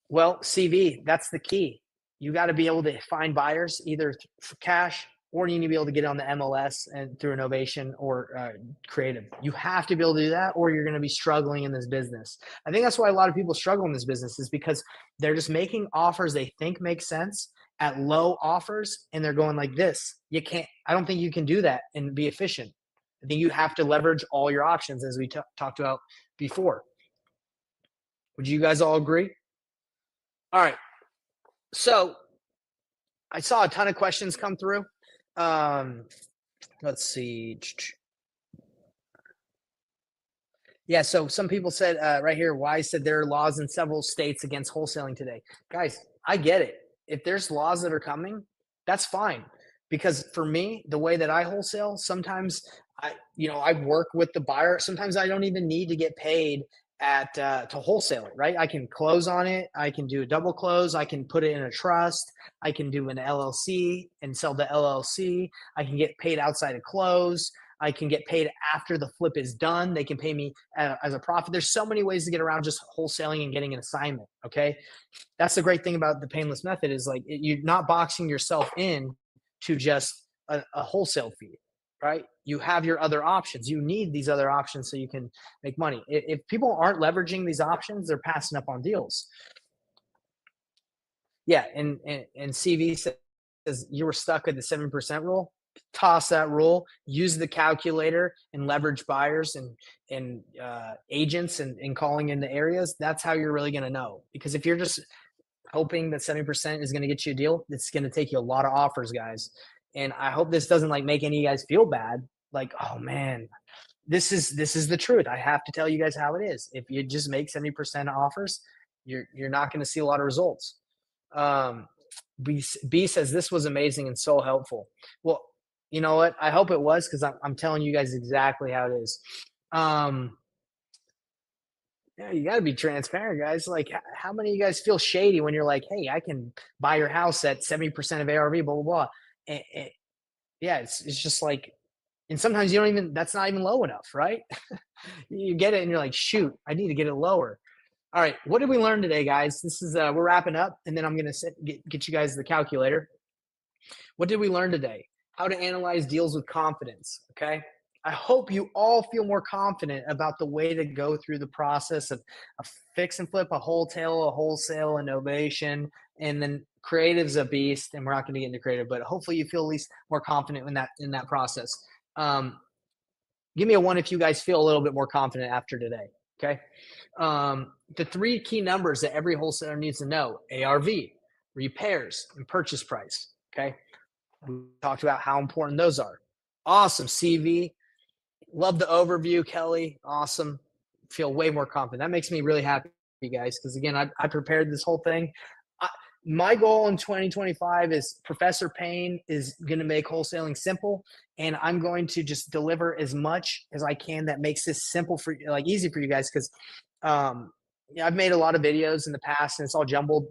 Speaker 1: Well, CV, that's the key. You got to be able to find buyers either for cash, or you need to be able to get on the MLS and through innovation or creative. You have to be able to do that, or you're going to be struggling in this business. I think that's why a lot of people struggle in this business, is because they're just making offers they think make sense at low offers, and they're going like this. You can't. I don't think you can do that and be efficient. I think you have to leverage all your options, as we talked about before. Would you guys all agree? All right. So I saw a ton of questions come through. Let's see. Yeah, so some people said right here, Wise said there are laws in several states against wholesaling today. Guys, I get it. If there's laws that are coming, that's fine. Because for me, the way that I wholesale, sometimes I work with the buyer. Sometimes I don't even need to get paid to wholesale it, right? I can close on it. I can do a double close. I can put it in a trust. I can do an LLC and sell the LLC. I can get paid outside of close. I can get paid after the flip is done. They can pay me as a profit. There's so many ways to get around just wholesaling and getting an assignment. Okay. That's the great thing about the painless method, is like you're not boxing yourself in to just a wholesale fee, right? You have your other options. You need these other options so you can make money. If people aren't leveraging these options, they're passing up on deals. Yeah. And CV says you were stuck at the 7% rule. Toss that rule, use the calculator, and leverage buyers and agents and calling into areas. That's how you're really going to know. Because if you're just hoping that 70% is going to get you a deal, it's going to take you a lot of offers, guys. And I hope this doesn't like make any of you guys feel bad. Like, oh man, this is the truth. I have to tell you guys how it is. If you just make 70% offers, you're not going to see a lot of results. B says this was amazing and so helpful. Well, you know what? I hope it was, because I'm telling you guys exactly how it is. Yeah, you got to be transparent, guys. Like, how many of you guys feel shady when you're like, hey, I can buy your house at 70% of ARV, blah, blah, blah. Yeah, it's just like, and sometimes you don't even, that's not even low enough, right? You get it and you're like, shoot, I need to get it lower. All right, what did we learn today, guys? This is, we're wrapping up, and then I'm going to get you guys the calculator. What did we learn today? How to analyze deals with confidence, okay? I hope you all feel more confident about the way to go through the process of a fix and flip, a wholesale, innovation, and then creative's a beast. And we're not going to get into creative, but hopefully you feel at least more confident in that process. Give me a one if you guys feel a little bit more confident after today. Okay. The three key numbers that every wholesaler needs to know: ARV, repairs, and purchase price. Okay. We talked about how important those are. Awesome. CV. Love the overview, Kelly. Awesome. Feel way more confident. That makes me really happy, guys, because again, I prepared this whole thing. My goal in 2025 is Professor Payne is going to make wholesaling simple, and I'm going to just deliver as much as I can that makes this simple for you, like easy for you guys. Because I've made a lot of videos in the past, and it's all jumbled.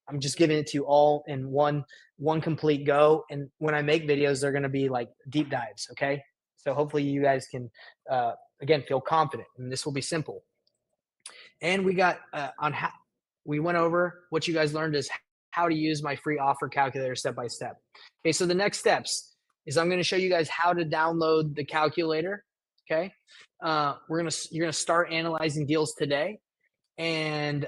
Speaker 1: I'm just giving it to you all in one complete go. And when I make videos, they're going to be like deep dives. Okay. So hopefully you guys can, again, feel confident, and this will be simple. And we got we went over what you guys learned is how to use my free offer calculator step by step. Okay, so the next steps is I'm going to show you guys how to download the calculator. Okay, you're gonna start analyzing deals today, and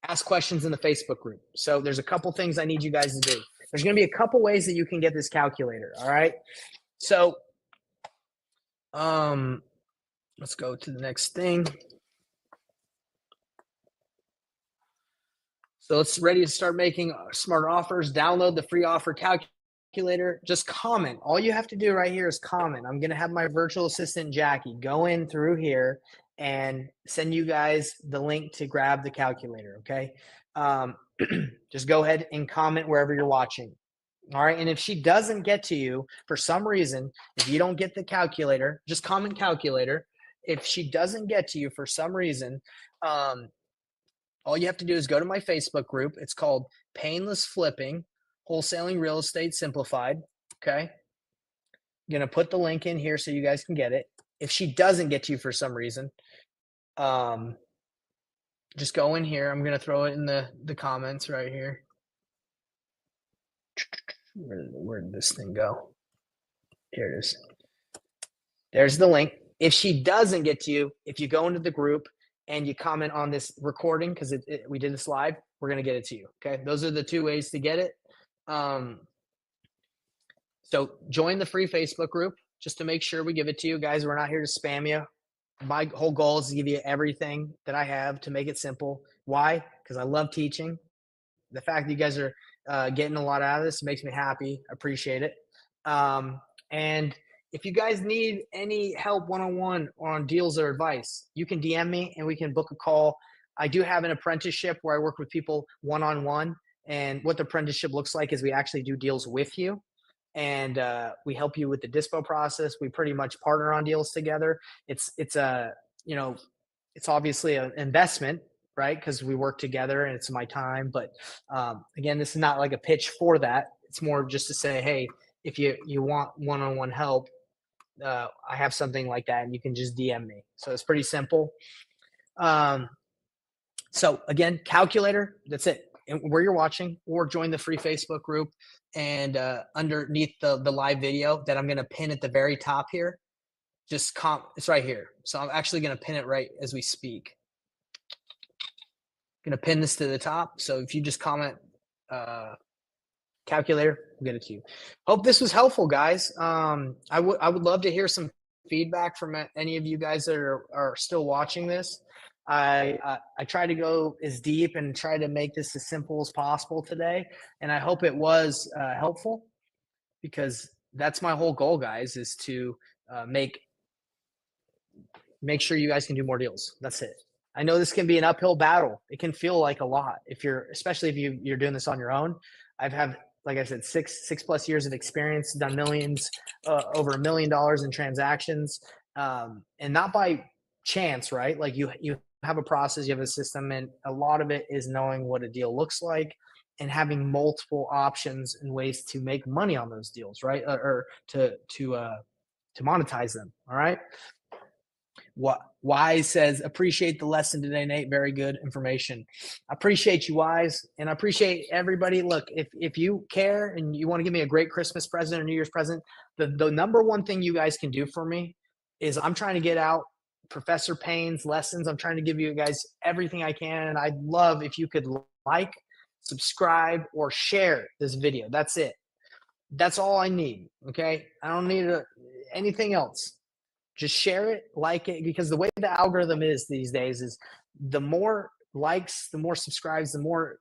Speaker 1: ask questions in the Facebook group. So there's a couple things I need you guys to do. There's going to be a couple ways that you can get this calculator. All right. So let's go to the next thing. So it's ready to start making smarter offers. Download the free offer calculator. Just comment. All you have to do right here is comment. I'm going to have my virtual assistant, Jackie, go in through here and send you guys the link to grab the calculator. Okay. Just go ahead and comment wherever you're watching. All right. And if she doesn't get to you for some reason, if you don't get the calculator, just comment calculator. If she doesn't get to you for some reason, all you have to do is go to my Facebook group. It's called Painless Flipping, Wholesaling Real Estate Simplified. Okay. I'm going to put the link in here so you guys can get it. If she doesn't get to you for some reason, just go in here. I'm going to throw it in the comments right here. Where did this thing go? Here it is. There's the link. If she doesn't get to you, if you go into the group and you comment on this recording, because we did this live, we're going to get it to you. Okay. Those are the two ways to get it. So join the free Facebook group just to make sure we give it to you guys. We're not here to spam you. My whole goal is to give you everything that I have to make it simple. Why? Because I love teaching. The fact that you guys are getting a lot out of this makes me happy. I appreciate it. And if you guys need any help one-on-one or on deals or advice, you can DM me and we can book a call. I do have an apprenticeship where I work with people one-on-one. And what the apprenticeship looks like is we actually do deals with you. And we help you with the dispo process. We pretty much partner on deals together. It's obviously an investment, right? Because we work together and it's my time. But again, this is not like a pitch for that. It's more just to say, hey, if you want one-on-one help, I have something like that, and you can just DM me. So it's pretty simple. So again, calculator, that's it. And where you're watching, or join the free Facebook group, and underneath the live video that I'm going to pin at the very top here, just it's right here. So I'm actually going to pin it right as we speak. Going to pin this to the top. So if you just comment calculator, we'll get it to you. Hope this was helpful, guys. I would love to hear some feedback from any of you guys that are still watching this. I try to go as deep and try to make this as simple as possible today. And I hope it was helpful, because that's my whole goal, guys, is to make sure you guys can do more deals. That's it. I know this can be an uphill battle. It can feel like a lot especially if you're doing this on your own. I've had, like I said, six plus years of experience, done millions, over $1 million in transactions, and not by chance, right? Like you have a process, you have a system, and a lot of it is knowing what a deal looks like and having multiple options and ways to make money on those deals, right? Or to monetize them. All right. Wise says, appreciate the lesson today, Nate. Very good information. I appreciate you, Wise, and I appreciate everybody. Look, if you care and you want to give me a great Christmas present or New Year's present, the number one thing you guys can do for me is I'm trying to get out Professor Payne's lessons. I'm trying to give you guys everything I can, and I'd love if you could like, subscribe, or share this video. That's it. That's all I need. Okay, I don't need anything else. Just share it, like it, because the way the algorithm is these days is the more likes, the more subscribes, the more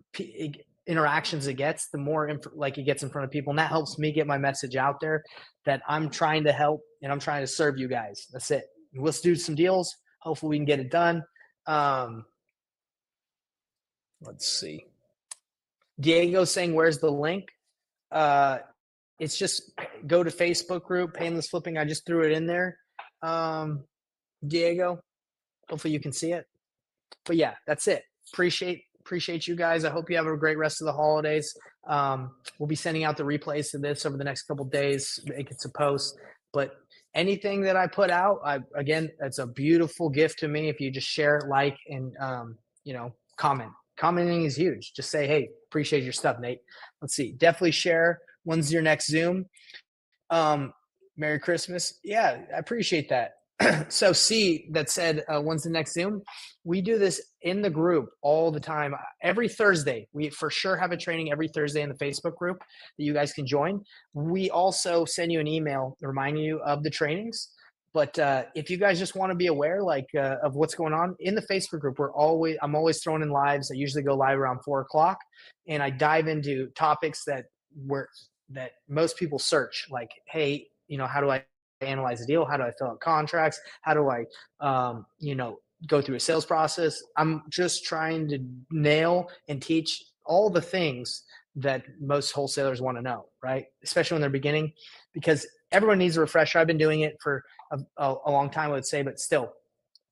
Speaker 1: interactions it gets, the more it gets in front of people. And that helps me get my message out there that I'm trying to help and I'm trying to serve you guys. That's it. Let's do some deals. Hopefully we can get it done. Let's see. Diego saying, where's the link? It's just go to Facebook group, Painless Flipping. I just threw it in there. Diego, hopefully you can see it. But yeah, that's it. Appreciate you guys. I hope you have a great rest of the holidays. We'll be sending out the replays to this over the next couple of days. Make it to post. But anything that I put out, again, it's a beautiful gift to me if you just share, like, and comment. Commenting is huge. Just say, hey, appreciate your stuff, Nate. Let's see. Definitely share. When's your next Zoom? Merry Christmas. Yeah, I appreciate that. So C that said, when's the next Zoom? We do this in the group all the time. Every Thursday, we for sure have a training every Thursday in the Facebook group that you guys can join. We also send you an email reminding you of the trainings. But if you guys just want to be aware, like of what's going on in the Facebook group, I'm always throwing in lives. I usually go live around 4 o'clock, and I dive into topics that most people search, like, hey, how do I analyze a deal? How do I fill out contracts? How do I, go through a sales process? I'm just trying to nail and teach all the things that most wholesalers want to know, right? Especially when they're beginning, because everyone needs a refresher. I've been doing it for a long time, I would say, but still,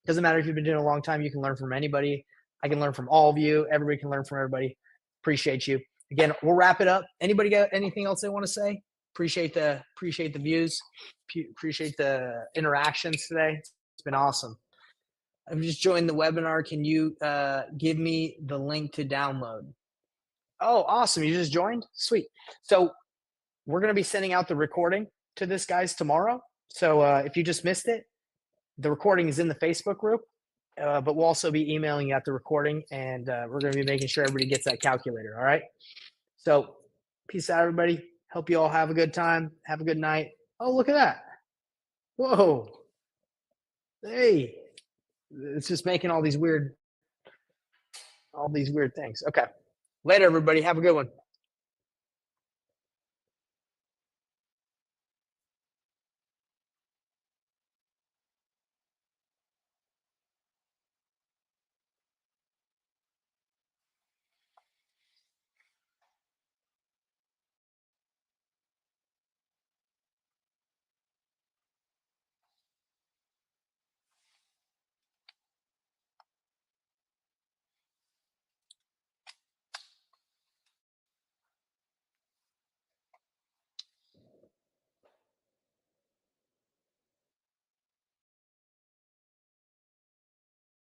Speaker 1: doesn't matter if you've been doing it a long time. You can learn from anybody. I can learn from all of you. Everybody can learn from everybody. Appreciate you. Again, we'll wrap it up. Anybody got anything else they want to say? Appreciate the views. Appreciate the interactions today. It's been awesome. I've just joined the webinar. Can you give me the link to download? Oh, awesome. You just joined? Sweet. So we're going to be sending out the recording to this guys tomorrow. So if you just missed it, the recording is in the Facebook group, but we'll also be emailing you out the recording, and we're going to be making sure everybody gets that calculator. All right. So peace out, everybody. Hope you all have a good time. Have a good night. Oh, look at that. Whoa. Hey, it's just making all these weird things. Okay. Later, everybody. Have a good one.